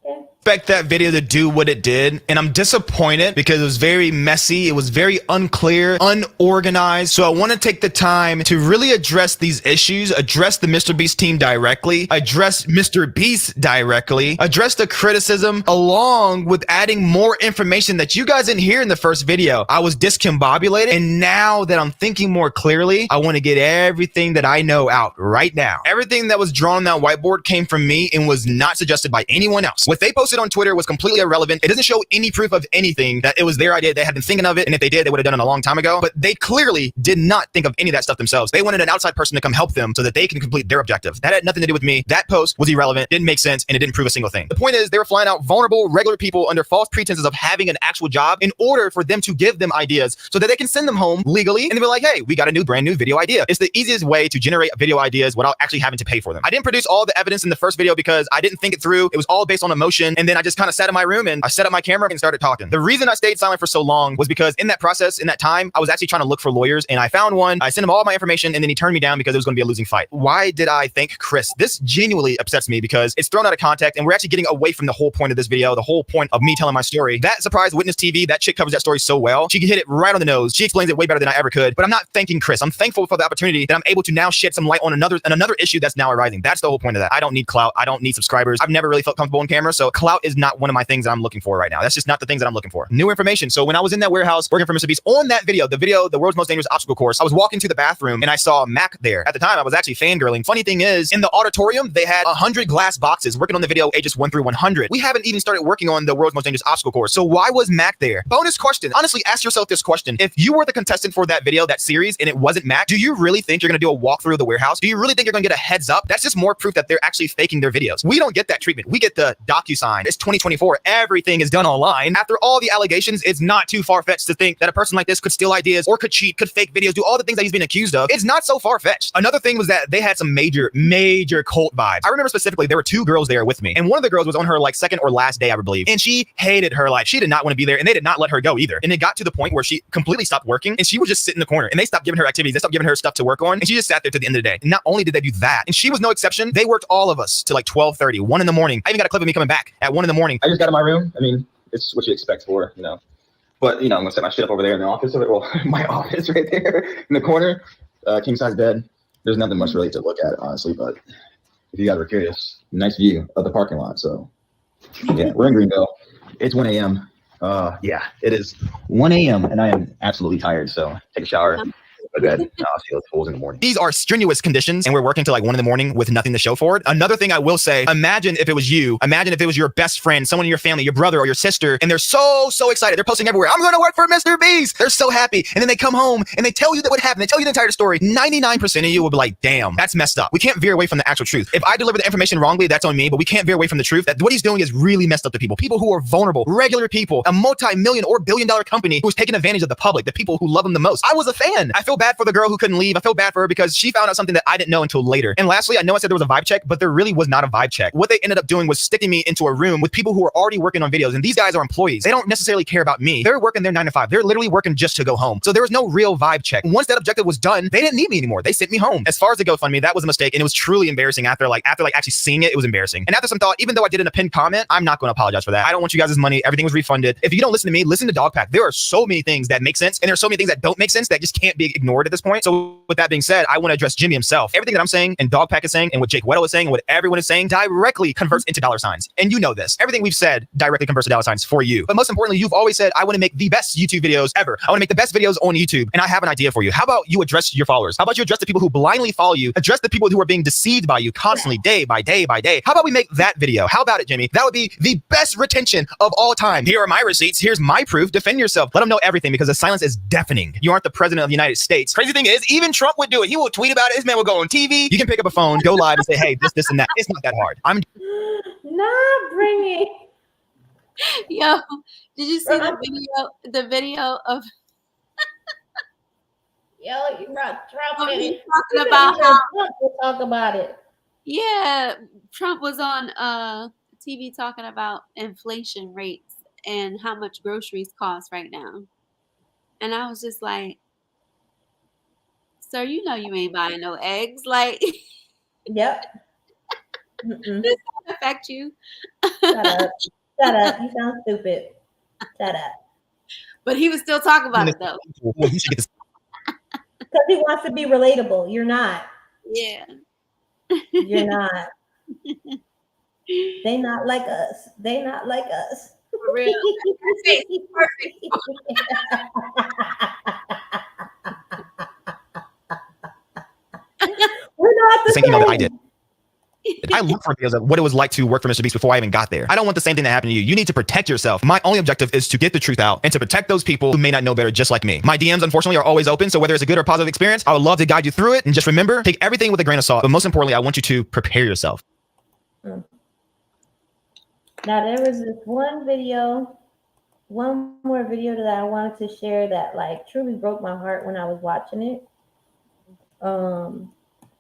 S2: Okay.
S9: Expect that video to do what it did, and I'm disappointed because it was very messy, it was very unclear, unorganized. So I want to take the time to really address these issues, address the Mr. Beast team directly, address Mr. Beast directly, address the criticism, along with adding more information that you guys didn't hear in the first video. I was discombobulated, and now that I'm thinking more clearly, I want to get everything that I know out right now. Everything that was drawn on that whiteboard came from me and was not suggested by anyone else. What they posted on Twitter was completely irrelevant. It doesn't show any proof of anything that it was their idea. They had been thinking of it, and if they did, they would have done it a long time ago. But they clearly did not think of any of that stuff themselves. They wanted an outside person to come help them so that they can complete their objective. That had nothing to do with me. That post was irrelevant, didn't make sense, and it didn't prove a single thing. The point is, they were flying out vulnerable, regular people under false pretenses of having an actual job in order for them to give them ideas so that they can send them home legally, and they were like, hey, we got a brand new video idea. It's the easiest way to generate video ideas without actually having to pay for them. I didn't produce all the evidence in the first video because I didn't think it through. It was all based on emotion, and then I just kind of sat in my room and I set up my camera and started talking. The reason I stayed silent for so long was because in that process, in that time, I was actually trying to look for lawyers, and I found one. I sent him all my information, and then he turned me down because it was going to be a losing fight. Why did I thank Chris? This genuinely upsets me because it's thrown out of context, and we're actually getting away from the whole point of this video, the whole point of me telling my story. That Surprise Witness TV, that chick covers that story so well. She hit it right on the nose. She explains it way better than I ever could, but I'm not thanking Chris. I'm thankful for the opportunity that I'm able to now shed some light on another issue that's now arising. That's the whole point of that. I don't need clout. I don't need subscribers. I've never really felt comfortable on camera, so clout is not one of my things that I'm looking for right now. That's just not the things that I'm looking for. New information. So when I was in that warehouse working for Mr. Beast on that video, the world's most dangerous obstacle course, I was walking to the bathroom and I saw Mac there. At the time, I was actually fangirling. Funny thing is, in the auditorium, they had 100 glass boxes working on the video ages 1 through 100. We haven't even started working on the world's most dangerous obstacle course. So why was Mac there? Bonus question. Honestly, ask yourself this question. If you were the contestant for that video, that series, and it wasn't Mac, do you really think you're going to do a walkthrough of the warehouse? Do you really think you're going to get a heads up? That's just more proof that they're actually faking their videos. We don't get that treatment. We get the DocuSign. It's 2024. Everything is done online. After all the allegations, it's not too far-fetched to think that a person like this could steal ideas or could cheat, could fake videos, do all the things that he's been accused of. It's not so far-fetched. Another thing was that they had some major cult vibes. I remember specifically there were 2 girls there with me, and one of the girls was on her second or last day, I believe, and she hated her life. She did not want to be there, and they did not let her go either. And it got to the point where she completely stopped working, and she would just sit in the corner, and they stopped giving her activities. They stopped giving her stuff to work on, and she just sat there to the end of the day. And not only did they do that, and she was no exception, they worked all of us to 12:30, 1 in the morning. I even got a clip of me coming back at 1 in the morning.
S10: I just got in my room. I mean, it's what you expect for, But, I'm going to set my shit up over there in the office. Well, my office right there in the corner, king size bed. There's nothing much really to look at, honestly. But if you guys were curious, nice view of the parking lot. So, yeah, we're in Greenville. It's 1 a.m. Yeah, it is 1 a.m. and I am absolutely tired. So take a shower. I'll see those fools in the morning.
S9: These are strenuous conditions, and we're working till 1 in the morning with nothing to show for it. Another thing I will say, imagine if it was you. Imagine if it was your best friend, someone in your family, your brother or your sister, and they're so excited. They're posting everywhere. I'm going to work for Mr. Beast. They're so happy. And then they come home and they tell you that what happened. They tell you the entire story. 99% of you will be like, damn, that's messed up. We can't veer away from the actual truth. If I deliver the information wrongly, that's on me, but we can't veer away from the truth that what he's doing is really messed up to people. People who are vulnerable, regular people, a multi-million or billion-dollar company who's taking advantage of the public, the people who love him the most. I was a fan. I feel bad bad for the girl who couldn't leave. I feel bad for her because she found out something that I didn't know until later. And lastly, I know I said there was a vibe check, but there really was not a vibe check. What they ended up doing was sticking me into a room with people who were already working on videos. And these guys are employees. They don't necessarily care about me. They're working their 9 to 5. They're literally working just to go home. So there was no real vibe check. Once that objective was done, they didn't need me anymore. They sent me home. As far as the GoFundMe, that was a mistake. And it was truly embarrassing after actually seeing it was embarrassing. And after some thought, even though I did an pinned comment, I'm not going to apologize for that. I don't want you guys' money. Everything was refunded. If you don't listen to me, listen to Dogpack. There are so many things that make sense, and there are so many things that don't make sense that just can't be ignored at this point. So with that being said, I want to address Jimmy himself. Everything that I'm saying and Dogpack is saying and what Jake Weddle is saying and what everyone is saying directly converts into dollar signs. And you know this. Everything we've said directly converts to dollar signs for you. But most importantly, you've always said, I want to make the best YouTube videos ever. I want to make the best videos on YouTube. And I have an idea for you. How about you address your followers? How about you address the people who blindly follow you? Address the people who are being deceived by you constantly, day by day by day. How about we make that video? How about it, Jimmy? That would be the best retention of all time. Here are my receipts. Here's my proof. Defend yourself. Let them know everything because the silence is deafening. You aren't the president of the United States. Crazy thing is, even Trump would do it. He will tweet about it. This man will go on TV. You can pick up a phone, go live and say, hey, this, and that. It's not that hard. I'm
S2: not bringing.
S1: Yo, did you see the video of
S2: Yo, you brought Trump in it.
S1: talking about how
S2: we'll talk about it.
S1: Yeah, Trump was on TV talking about inflation rates and how much groceries cost right now. And I was just like, sir, you know you ain't buying no eggs. Like,
S2: yep.
S1: This doesn't affect you.
S2: Shut up. Shut up. You sound stupid. Shut up.
S1: But he was still talking about it though.
S2: Because he wants to be relatable. You're not.
S1: Yeah.
S2: You're not. They not like us. They not like us.
S1: For real. Perfect.
S2: We're not the same.
S9: that I did. I looked for videos of what it was like to work for Mr. Beast before I even got there. I don't want the same thing to happen to you. You need to protect yourself. My only objective is to get the truth out and to protect those people who may not know better, just like me. My DMs, unfortunately, are always open. So whether it's a good or positive experience, I would love to guide you through it. And just remember, take everything with a grain of salt. But most importantly, I want you to prepare yourself.
S2: Now, there was this one more video that I wanted to share that like truly broke my heart when I was watching it.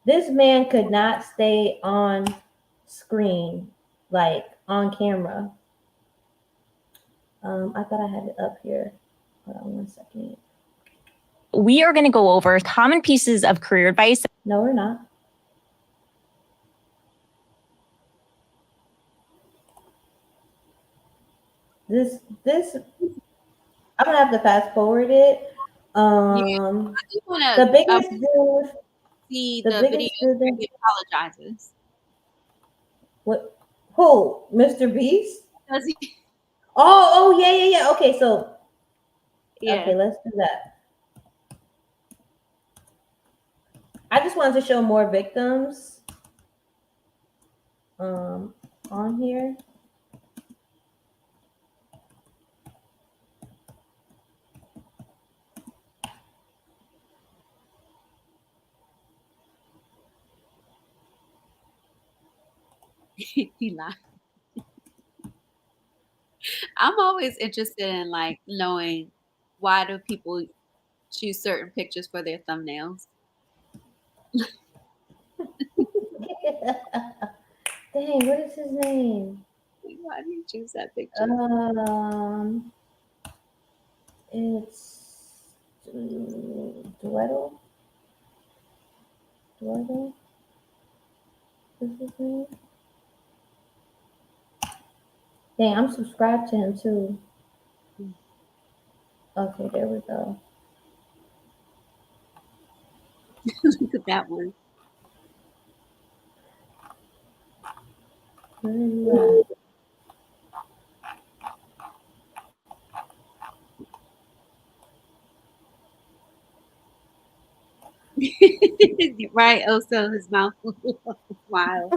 S2: This man could not stay on screen, like on camera. I thought I had it up here. Hold on 1 second.
S11: We are going to go over common pieces of career advice.
S2: No, we're not. This I'm gonna have to fast forward it. The biggest dude.
S1: See the video where he apologizes.
S2: What? Who? Mr. Beast?
S1: Does he?
S2: Oh, yeah. Okay, so
S1: yeah.
S2: Okay, let's do that. I just wanted to show more victims on here.
S1: He laughed. I'm always interested in like knowing why do people choose certain pictures for their thumbnails.
S2: Dang, what is his name?
S1: Why do you choose that picture?
S2: It's Duetto. What's his name? Dang, I'm subscribed to him too. Okay, there we go.
S1: Look at that one.
S2: Where are you at?
S1: Right. Also, his mouth was wild.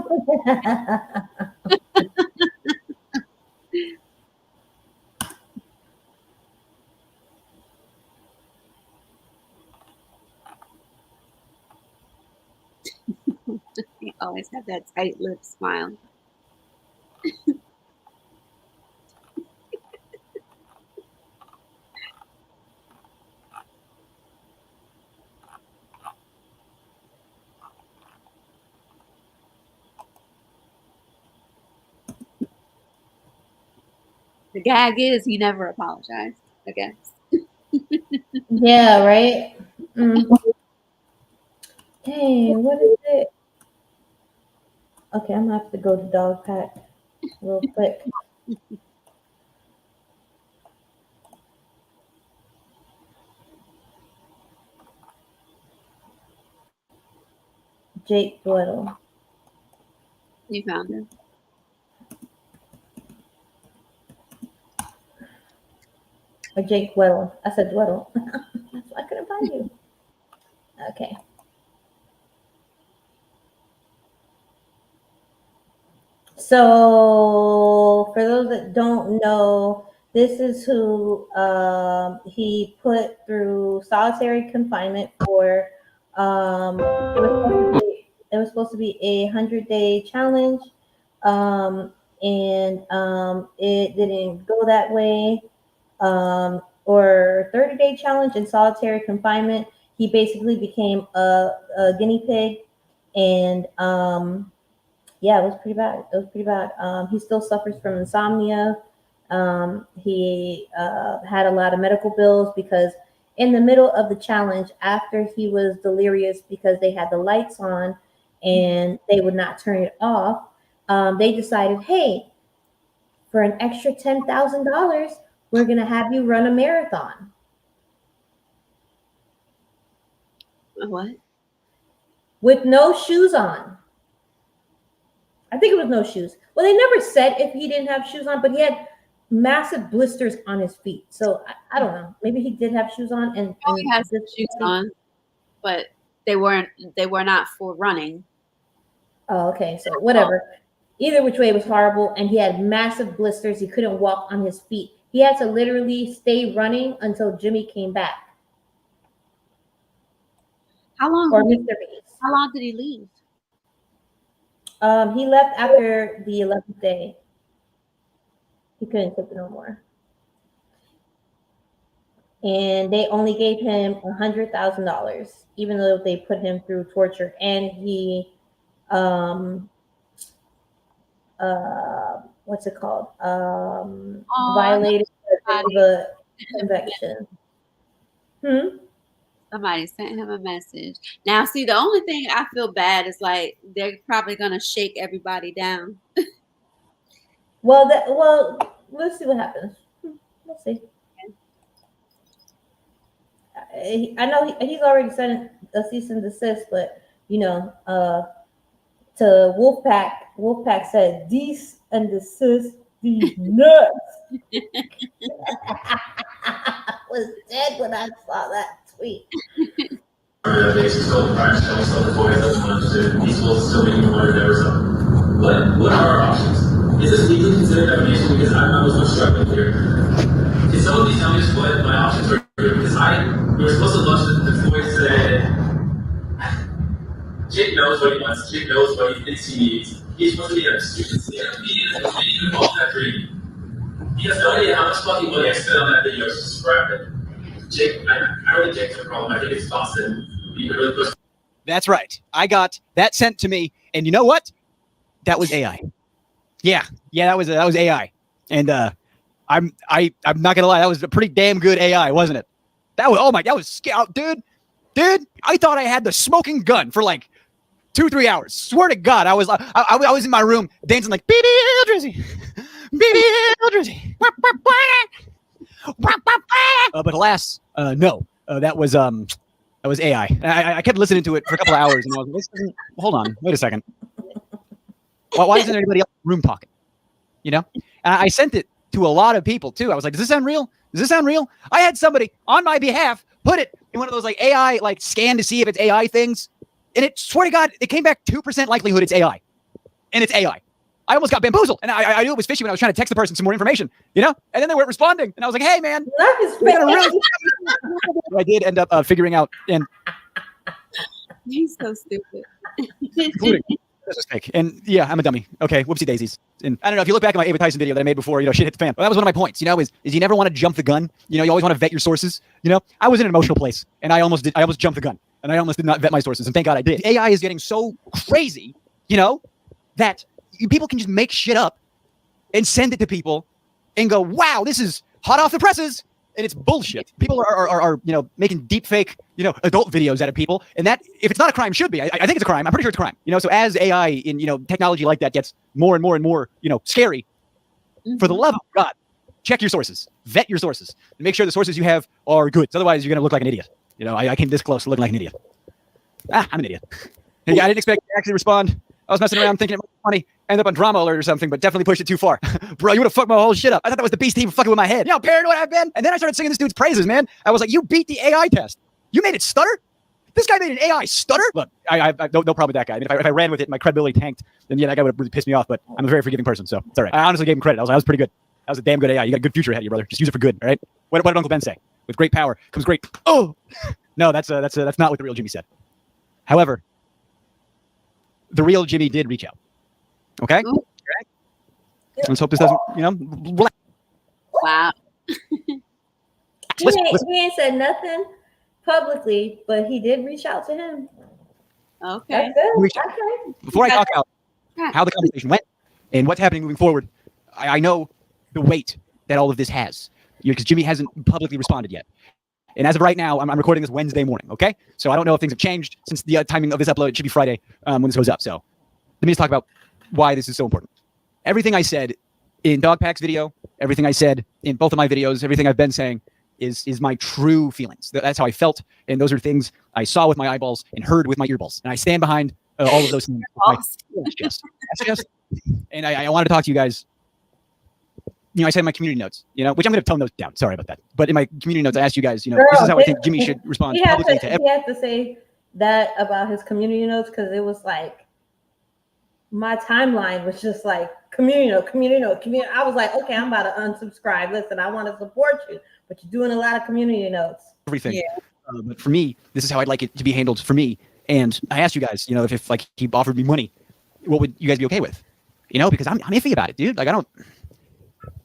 S1: He always had that tight lip smile. The gag is he never apologized, I guess.
S2: Yeah, right? Dang, what is it? Okay, I'm gonna have to go to dog pack real quick. Jake Dweddle.
S1: You found him.
S2: Or Jake Dweddle. I said Dweddle. That's why I couldn't find you. Okay. So, for those that don't know, this is who he put through solitary confinement for. It was supposed to be a 100-day challenge, and it didn't go that way. Or 30-day challenge in solitary confinement. He basically became a guinea pig, and yeah, it was pretty bad. It was pretty bad. He still suffers from insomnia. He had a lot of medical bills because in the middle of the challenge, after he was delirious because they had the lights on and they would not turn it off, they decided, hey, for an extra $10,000, we're going to have you run a marathon.
S1: What?
S2: With no shoes on. I think it was no shoes. Well, they never said if he didn't have shoes on, but he had massive blisters on his feet. So I don't know. Maybe he did have shoes on, and
S1: he has shoes on, but they were not for running.
S2: Oh, okay. So whatever. Either which way, it was horrible, and he had massive blisters. He couldn't walk on his feet. He had to literally stay running until Jimmy came back.
S1: How long?
S2: Or Mr. Beast.
S1: How long did he leave?
S2: He left after the 11th day. He couldn't take it no more. And they only gave him $100,000, even though they put him through torture. And he, what's it called? Violated the conviction.
S1: Somebody sent him a message. Now, see, the only thing I feel bad is like they're probably gonna shake everybody down.
S2: Well, let's see what happens. We'll see. I know he's already sent a cease and desist, but to Wolfpack. Wolfpack said cease and desist these nuts. I was dead when I saw that tweet.
S12: What are our options? Is this legally considered defamation? Because I was much struggling here. Can someone please tell me what my options are here? Because we were supposed to launch the Floyd said Jake knows what he wants. Jake knows what he thinks he needs. He's supposed to be a student. He is involved in that dream. He has no idea how much fucking money I spent on that video to subscribe it. Jake, I don't think Jake's a problem. I think it's Boston. You can really push.
S13: That's right. I got that sent to me, and you know what? That was AI. Yeah, that was AI. And I'm not gonna lie, that was a pretty damn good AI, wasn't it? That was scout, dude. I thought I had the smoking gun for like 2-3 hours. Swear to God, I was in my room dancing like baby Drizzy, baby Drizzy. But alas, no. That was AI. I kept listening to it for a couple of hours, and I was like, hold on, wait a second. Why isn't anybody else in the room talking? And I sent it to a lot of people too. I was like, does this sound real? Does this sound real? I had somebody on my behalf put it in one of those like AI, like scan to see if it's AI things. And it, swear to God, it came back 2% likelihood it's AI. And it's AI. I almost got bamboozled. And I knew it was fishy when I was trying to text the person some more information, And then they weren't responding. And I was like, hey, man. I did end up figuring out. And
S1: he's so stupid.
S13: This is fake. And yeah, I'm a dummy. Okay, whoopsie daisies. And I don't know if you look back at my Ava Tyson video that I made before, shit hit the fan. Well, that was one of my points, is you never want to jump the gun. You always want to vet your sources. I was in an emotional place and I almost jumped the gun and I almost did not vet my sources. And thank God I did. AI is getting so crazy, that people can just make shit up and send it to people and go, wow, this is hot off the presses. And it's bullshit. People are making deep fake, adult videos out of people. And that, if it's not a crime, should be. I think it's a crime. I'm pretty sure it's a crime. So as AI in, technology like that gets more and more and more, scary, for the love of God, check your sources, vet your sources, and make sure the sources you have are good. Otherwise, you're going to look like an idiot. I came this close to looking like an idiot. I'm an idiot. Hey, I didn't expect to actually respond. I was messing around thinking it might be funny. End up on drama alert or something, but definitely pushed it too far. Bro, you would have fucked my whole shit up. I thought that was the beast team fucking with my head. You know how paranoid I've been? And then I started singing this dude's praises, man. I was like, you beat the AI test. You made it stutter? This guy made an AI stutter? Look, I no problem with that guy. I mean, if I ran with it and my credibility tanked, then yeah, that guy would have really pissed me off, but I'm a very forgiving person, so it's all right. I honestly gave him credit. I was pretty good. That was a damn good AI. You got a good future ahead of you, brother. Just use it for good, all right? What did Uncle Ben say? With great power comes great... Oh! No, that's not what the real Jimmy said. However, the real Jimmy did reach out. Okay?
S1: Ooh.
S13: Let's hope this doesn't, relax.
S1: Wow.
S2: He ain't said nothing publicly, but he did reach out to him.
S1: Okay.
S2: Okay.
S13: Before I talk out how the conversation went and what's happening moving forward, I know the weight that all of this has, because Jimmy hasn't publicly responded yet. And as of right now, I'm recording this Wednesday morning, okay? So I don't know if things have changed since the timing of this upload. It should be Friday when this goes up. So let me just talk about why this is so important. Everything I said in Dogpack's video, everything I said in both of my videos, everything I've been saying is my true feelings. That's how I felt, and those are things I saw with my eyeballs and heard with my earballs. And I stand behind all of those things. That's just, and I wanted to talk to you guys. I said in my community notes, which I'm going to tone those down. Sorry about that. But in my community notes, I asked you guys, this is how I think Jimmy should respond publicly to everyone.
S2: He had to say that about his community notes because it was like, my timeline was just like community note. I was like, okay, I'm about to unsubscribe. Listen, I want to support you, but you're doing a lot of community notes.
S13: Everything. Yeah. But for me, this is how I'd like it to be handled for me. And I asked you guys, if like he offered me money, what would you guys be okay with? Because I'm iffy about it, dude. Like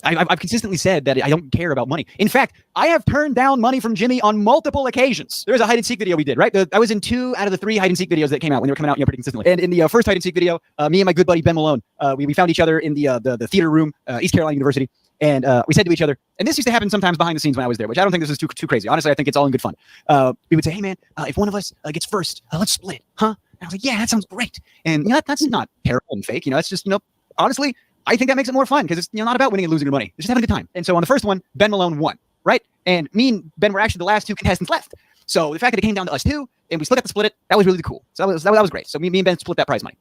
S13: I've consistently said that I don't care about money. In fact, I have turned down money from Jimmy on multiple occasions. There was a hide and seek video we did, right? I was in 2 out of the 3 hide and seek videos that came out when they were coming out, pretty consistently. And in the first hide and seek video, me and my good buddy Ben Malone, we found each other in the theater room, East Carolina University, and we said to each other, and this used to happen sometimes behind the scenes when I was there, which I don't think this is too crazy. Honestly, I think it's all in good fun. We would say, hey man, if one of us gets first, let's split, huh? And I was like, yeah, that sounds great. And that's not terrible and fake. It's just honestly. I think that makes it more fun because it's not about winning and losing your money. It's just having a good time. And so on the first one, Ben Malone won, right? And me and Ben were actually the last 2 contestants left. So the fact that it came down to us 2 and we still got to split it, that was really cool. So that was great. So me and Ben split that prize money.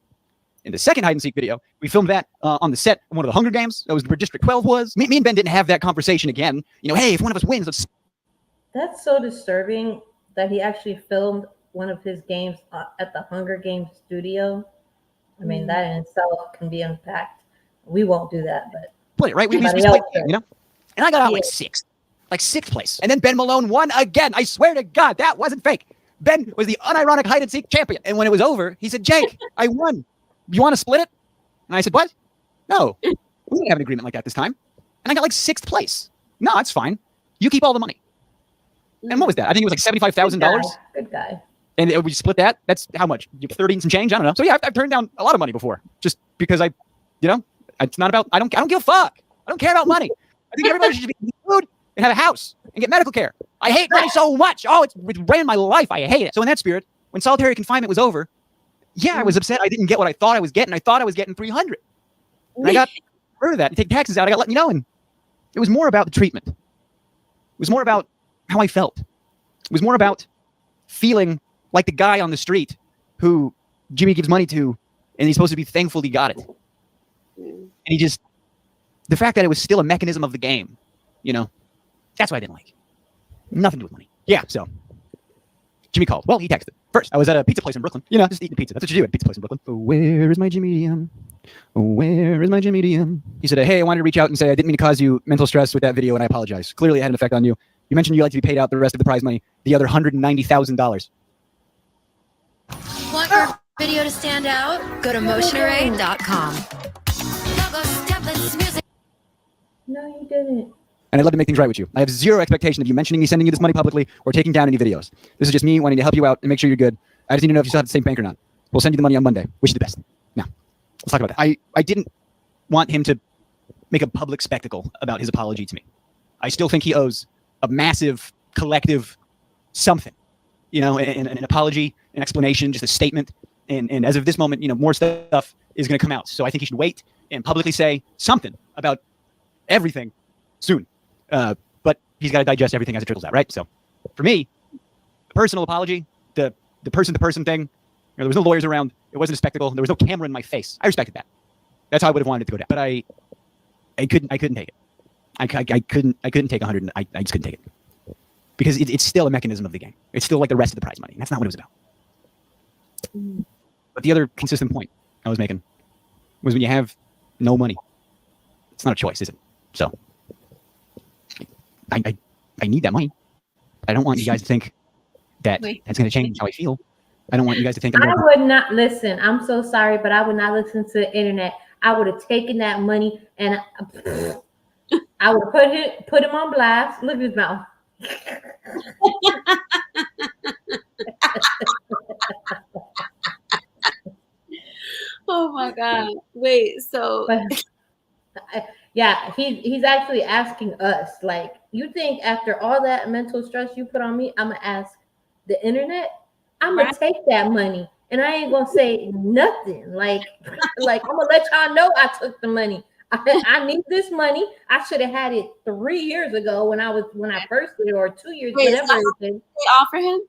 S13: In the second hide and seek video, we filmed that on the set of one of the Hunger Games. That was where District 12 was. Me and Ben didn't have that conversation again. Hey, if one of us wins, let's.
S2: That's so disturbing that he actually filmed one of his games at the Hunger Games studio. I mean, that in itself can be unpacked. We won't do that, but
S13: split it, right? We split, And I got out like sixth place. And then Ben Malone won again. I swear to God, that wasn't fake. Ben was the unironic hide and seek champion. And when it was over, he said, Jake, I won. You want to split it? And I said, what? No, we didn't have an agreement like that this time. And I got like 6th place. No, that's fine. You keep all the money. And what was that? I think it was like $75,000.
S2: Good guy.
S13: And we split that. That's how much? 30 and some change? I don't know. So yeah, I've turned down a lot of money before just because it's not about, I don't give a fuck. I don't care about money. I think everybody should eat food and have a house and get medical care. I hate money so much. Oh, it's ran my life. I hate it. So in that spirit, when solitary confinement was over, yeah, I was upset. I didn't get what I thought I was getting. I thought I was getting $300. And I got rid of that and take taxes out. I got let me know. And it was more about the treatment. It was more about how I felt. It was more about feeling like the guy on the street who Jimmy gives money to, and he's supposed to be thankful he got it. And the fact that it was still a mechanism of the game, that's what I didn't like. Nothing to do with money. Yeah, so Jimmy called. Well, he texted. First, I was at a pizza place in Brooklyn. Just eating pizza. That's what you do at a pizza place in Brooklyn. Oh, where is my Jimmy DM? Oh, where is my Jimmy DM? He said, hey, I wanted to reach out and say I didn't mean to cause you mental stress with that video, and I apologize. Clearly, it had an effect on you. You mentioned you'd like to be paid out the rest of the prize money, the other $190,000.
S14: Want your video to stand out? Go to motionarray.com.
S2: No, you didn't.
S13: And I'd love to make things right with you. I have zero expectation of you mentioning me sending you this money publicly or taking down any videos. This is just me wanting to help you out and make sure you're good. I just need to know if you still have the same bank or not. We'll send you the money on Monday. Wish you the best. Now, let's talk about that. I didn't want him to make a public spectacle about his apology to me. I still think he owes a massive collective something, an apology, an explanation, just a statement. And as of this moment, more stuff is going to come out. So I think he should wait and publicly say something about everything soon. But he's got to digest everything as it trickles out, right? So for me, the personal apology, the person-to-person thing, there was no lawyers around. It wasn't a spectacle. There was no camera in my face. I respected that. That's how I would have wanted it to go down. But I couldn't take it. I couldn't take 100. I just couldn't take it because it's still a mechanism of the game. It's still like the rest of the prize money. That's not what it was about. But the other consistent point I was making was when you have no money, it's not a choice, is it? So I need that money. I don't want you guys to think that that's going to change how I feel. I don't want you guys to think
S2: I would not listen. I'm so sorry, but I would not listen to the internet. I would have taken that money and I would put him on blast. Look at his mouth.
S1: Oh my God. Wait, so
S2: yeah, he's actually asking us, like, you think after all that mental stress you put on me, I'm gonna ask the internet? I'm gonna take that money and I ain't gonna say nothing. Like I'm gonna let y'all know I took the money. I need this money. I should have had it 3 years ago when I first did it, or 2 years.
S1: Wait,
S2: whatever
S1: so they offer him?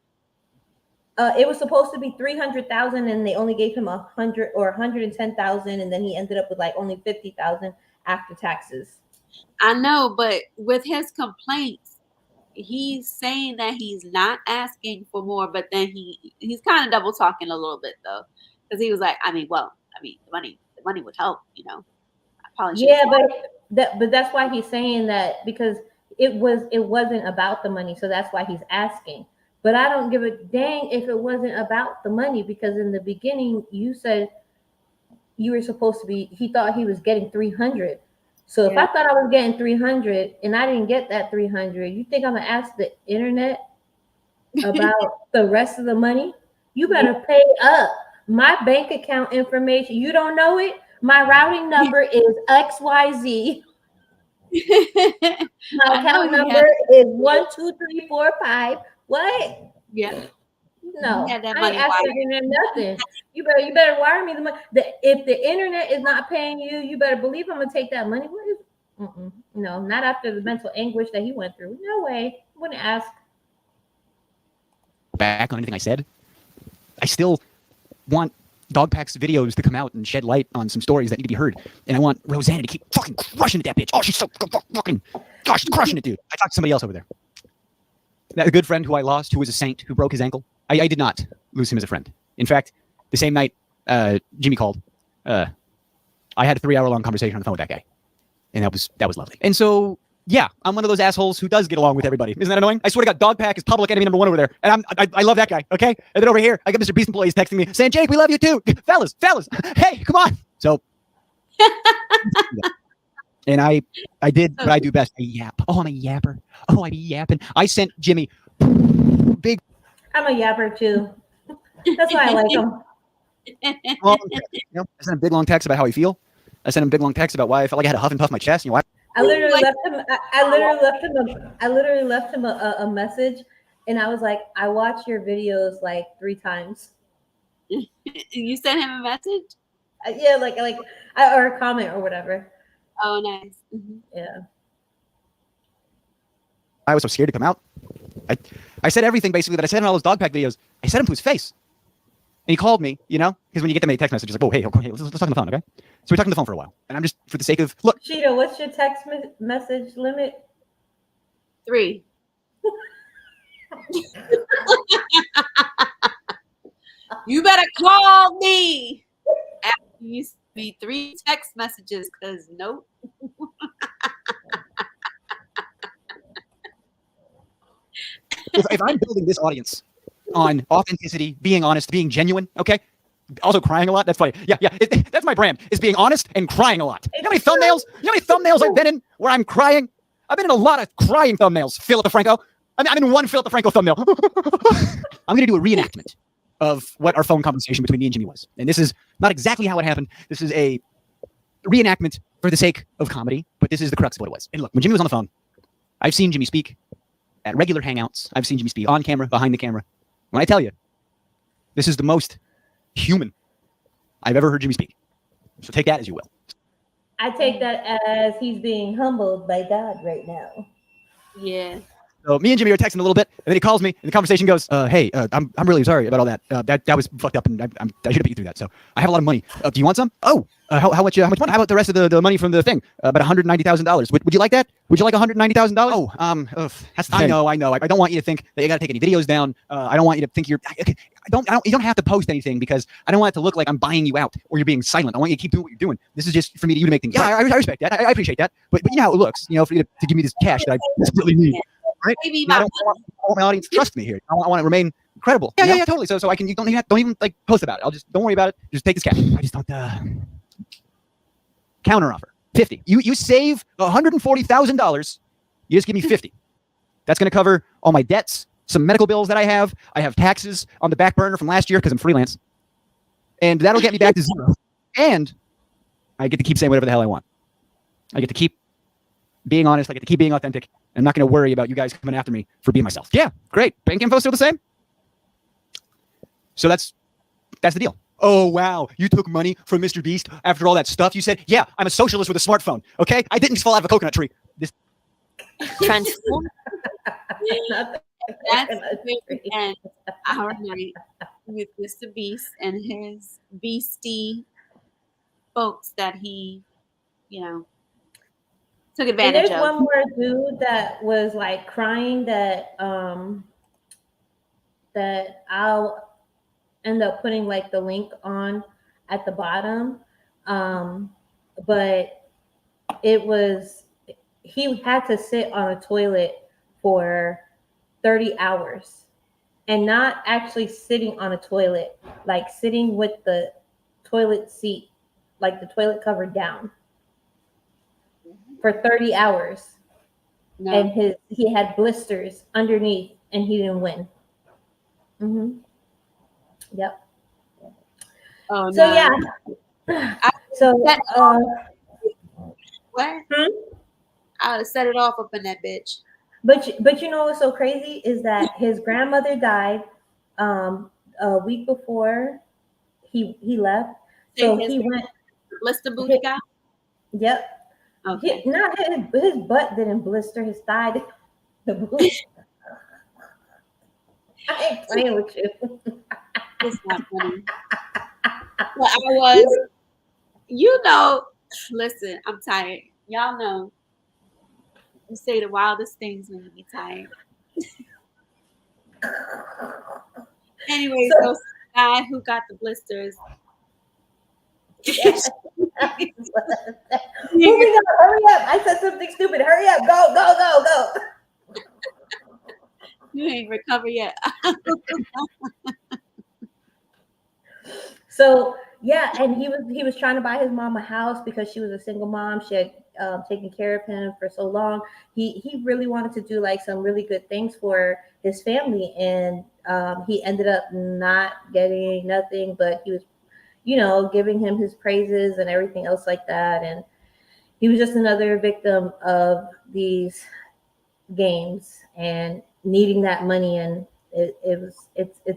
S2: It was supposed to be 300,000, and they only gave him 100 or 110,000, and then he ended up with like only 50,000 after taxes.
S1: I know, but with his complaints, he's saying that he's not asking for more, but then he's kind of double talking a little bit though, because he was like, the money would help,
S2: Yeah, but that's why he's saying that, because it wasn't about the money, so that's why he's asking. But I don't give a dang if it wasn't about the money, because in the beginning you said you were supposed to be. He thought he was getting 300. So if I thought I was getting 300 and I didn't get that 300, you think I'm gonna ask the internet about the rest of the money? You better pay up. My bank account information, you don't know it? My routing number is XYZ. My account number is 12345. What?
S1: Yeah.
S2: No, I ain't asking them nothing. You better wire me the money. If the internet is not paying you, you better believe I'm gonna take that money. What is? No, not after the mental anguish that he went through. No way. I wouldn't ask.
S13: Back on anything I said. I still want Dogpack's videos to come out and shed light on some stories that need to be heard. And I want Rosanna to keep fucking crushing it, that bitch. Oh, she's so fucking, gosh, she's crushing it, dude. I talked to somebody else over there. That good friend who I lost, who was a saint, who broke his ankle. I did not lose him as a friend. In fact, the same night Jimmy called, I had a 3-hour-long conversation on the phone with that guy. And that was lovely. And so, yeah, I'm one of those assholes who does get along with everybody. Isn't that annoying? I swear to God, Dogpack is public enemy number 1 over there. And I love that guy, okay? And then over here, I got Mr. Beast employees texting me saying, Jake, we love you too. Fellas, hey, come on. So, and I did what I do best. I yap. Oh, I'm a yapper. Oh, I be yapping. I sent Jimmy big.
S2: I'm a yapper too. That's why I like him.
S13: I sent him big long text about how I feel. I sent him big long text about why I felt like I had a huff and puff in my chest. Why?
S2: I literally left him a message, and I was like, I watch your videos like 3 times.
S1: You sent him a message?
S2: Yeah, or a comment or whatever.
S1: Oh, nice. Mm-hmm.
S2: Yeah.
S13: I was so scared to come out. I said everything basically that I said in all those Dogpack videos. I said him to his face. And he called me, because when you get that many text messages, like, oh, hey, let's talk on the phone, okay? So we're talking on the phone for a while. And I'm just, for the sake of, look.
S2: Cheetah, what's your text message limit?
S1: 3. You better call me after you send me 3 text messages, because nope.
S13: if I'm building this audience on authenticity, being honest, being genuine, okay? Also crying a lot. That's funny. Yeah. That's my brand, is being honest and crying a lot. You know how many thumbnails I've been in where I'm crying? I've been in a lot of crying thumbnails. Philip DeFranco. I'm in one Philip DeFranco thumbnail. I'm going to do a reenactment of what our phone conversation between me and Jimmy was. And this is not exactly how it happened. This is a reenactment for the sake of comedy, but this is the crux of what it was. And look, when Jimmy was on the phone, I've seen Jimmy speak at regular hangouts. I've seen Jimmy speak on camera, behind the camera. When I tell you, this is the most human I've ever heard Jimmy speak. So take that as you will.
S2: I take that as he's being humbled by God right now.
S1: Yeah.
S13: So me and Jimmy are texting a little bit, and then he calls me, and the conversation goes, "Hey, I'm really sorry about all that. That was fucked up, and I should have put you through that. So I have a lot of money. Do you want some? Oh, how much money? How about the rest of the money from the thing? About $190,000. Would you like that? Would you like $190,000? Oh, that's the thing. I know. I don't want you to think that you got to take any videos down. I don't want you to think you're. You don't have to post anything because I don't want it to look like I'm buying you out or you're being silent. I want you to keep doing what you're doing. This is just for me to make things. Yeah, I respect that. I appreciate that. But you know how it looks. You know, for you to give me this cash that I desperately need. Right?
S1: Maybe
S13: I want my audience to trust me here. I want to remain credible. Yeah, totally. So I can. You don't even like post about it. Don't worry about it. Just take this cash. I just don't. Counter offer 50. You save $140,000. You just give me 50. That's going to cover all my debts, some medical bills that I have. I have taxes on the back burner from last year because I'm freelance, and that'll get me back to zero. And I get to keep saying whatever the hell I want. I get to keep being honest. I get to keep being authentic. I'm not going to worry about you guys coming after me for being myself. Yeah, great. Bank info still the same. So that's the deal. Oh, wow. You took money from Mr. Beast after all that stuff you said? Yeah, I'm a socialist with a smartphone. Okay? I didn't just fall out of a coconut tree. This
S1: transform. That's the end of our night with Mr. Beast and his beastie folks that he, took advantage
S2: and there's one more dude that was like crying that that I'll end up putting like the link on at the bottom. But he had to sit on a toilet for 30 hours and not actually sitting on a toilet, like sitting with the toilet seat, like the toilet cover down for 30 hours. No. And he had blisters underneath and he didn't win. Mm-hmm. Yep.
S1: Oh,
S2: so
S1: no.
S2: Yeah. So
S1: what? I would have set it off up in that bitch.
S2: But you know what's so crazy is that his grandmother died a week before he left. So he went
S1: blister booty guy.
S2: Yep.
S1: Okay.
S2: Not his butt didn't blister, his thigh did. The boot. I ain't playing with you.
S1: It's not funny. Well, I was, listen, I'm tired. Y'all know. You say the wildest things when you be tired. Anyway, so guy who got the blisters.
S2: Yes. Moving on, hurry up. I said something stupid. Hurry up. Go.
S1: You ain't recovered yet.
S2: So yeah, and he was trying to buy his mom a house because she was a single mom. She had taken care of him for so long. He really wanted to do like some really good things for his family, and he ended up not getting nothing, but he was, giving him his praises and everything else like that. And he was just another victim of these games and needing that money, and it's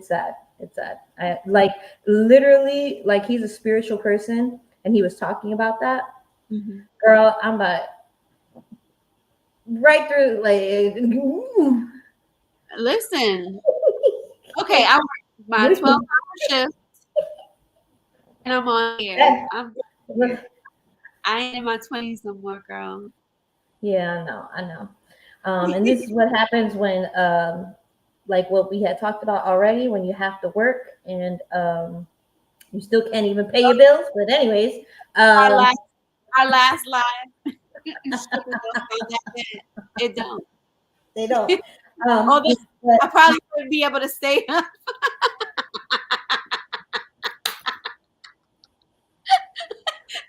S2: sad. It's sad. I like literally like he's a spiritual person and he was talking about that. Mm-hmm. Girl, I'm about right through like
S1: listen. Okay, I work my 12-hour shift and I'm on here. I ain't in my 20s no more, girl.
S2: Yeah, I know. And this is what happens when like what we had talked about already, when you have to work and you still can't even pay your bills. But anyways,
S1: our last live. It don't.
S2: They don't.
S1: I probably wouldn't be able to stay up.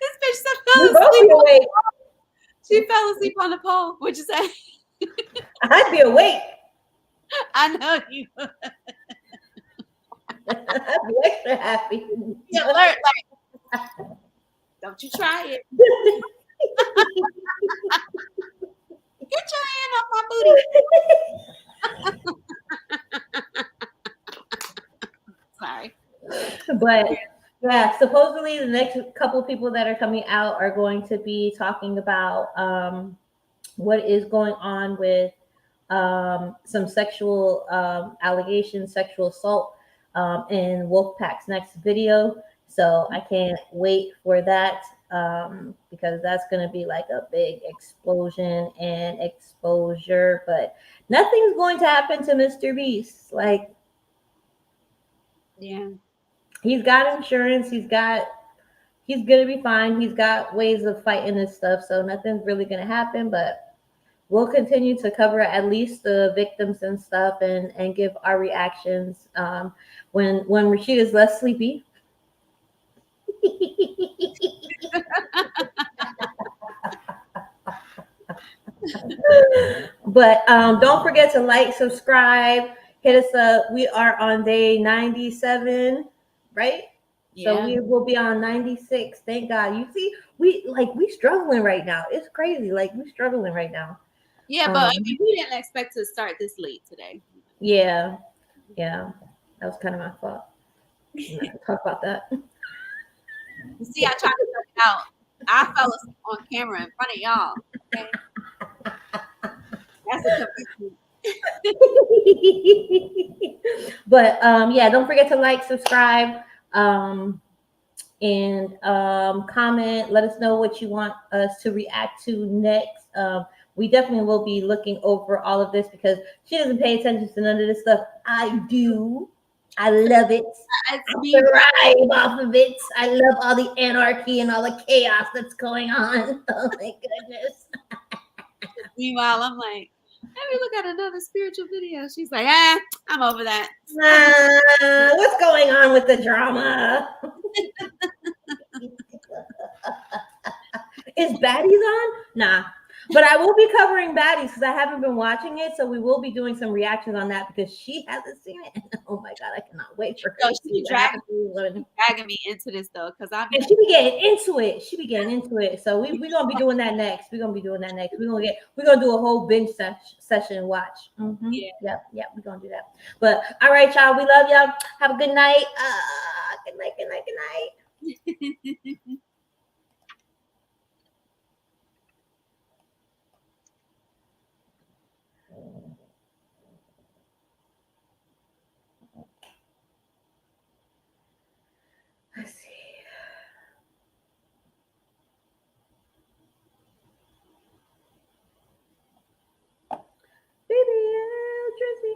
S1: This bitch fell asleep. She fell asleep on the pole. What'd you say?
S2: I'd be awake.
S1: I know you.
S2: I'd be extra happy.
S1: Be alert, like Don't you try it. Get your hand off my booty. Sorry.
S2: But yeah, supposedly the next couple of people that are coming out are going to be talking about what is going on with some sexual allegations, sexual assault in Wolfpack's next video. So I can't wait for that because that's going to be like a big explosion and exposure. But nothing's going to happen to Mr. Beast. Like,
S1: yeah,
S2: he's got insurance. He's gonna be fine. He's got ways of fighting this stuff. So nothing's really going to happen. But we'll continue to cover at least the victims and stuff and give our reactions when Rashida's less sleepy. But don't forget to like, subscribe, hit us up. We are on day 97, right?
S1: Yeah.
S2: So we will be on 96. Thank God. You see, we struggling right now. It's crazy. Like, we struggling right now.
S1: Yeah, but I mean, we didn't expect to start this late today.
S2: Yeah. That was kind of my fault. I'm not gonna talk about that.
S1: You see, I tried to work it out. I fell asleep on camera in front of y'all. Okay? That's a commitment.
S2: But yeah, don't forget to like, subscribe, and comment. Let us know what you want us to react to next. We definitely will be looking over all of this because she doesn't pay attention to none of this stuff. I do. I love it. I thrive off of it. I love all the anarchy and all the chaos that's going on. Oh my goodness.
S1: Meanwhile, I'm like, let me look at another spiritual video. She's like, I'm over that.
S2: What's going on with the drama? Is Baddies on? Nah. But I will be covering Baddies because I haven't been watching it. So we will be doing some reactions on that because she hasn't seen it. Oh my God, I cannot wait for her.
S1: So she be dragging me into this though, because
S2: and she be getting into it. So we're gonna be doing that next. We're gonna do a whole binge session watch. Mm-hmm. Yeah, we're gonna do that. But all right, y'all, we love y'all. Have a good night. Good night. Let's see. Baby, Drizzy.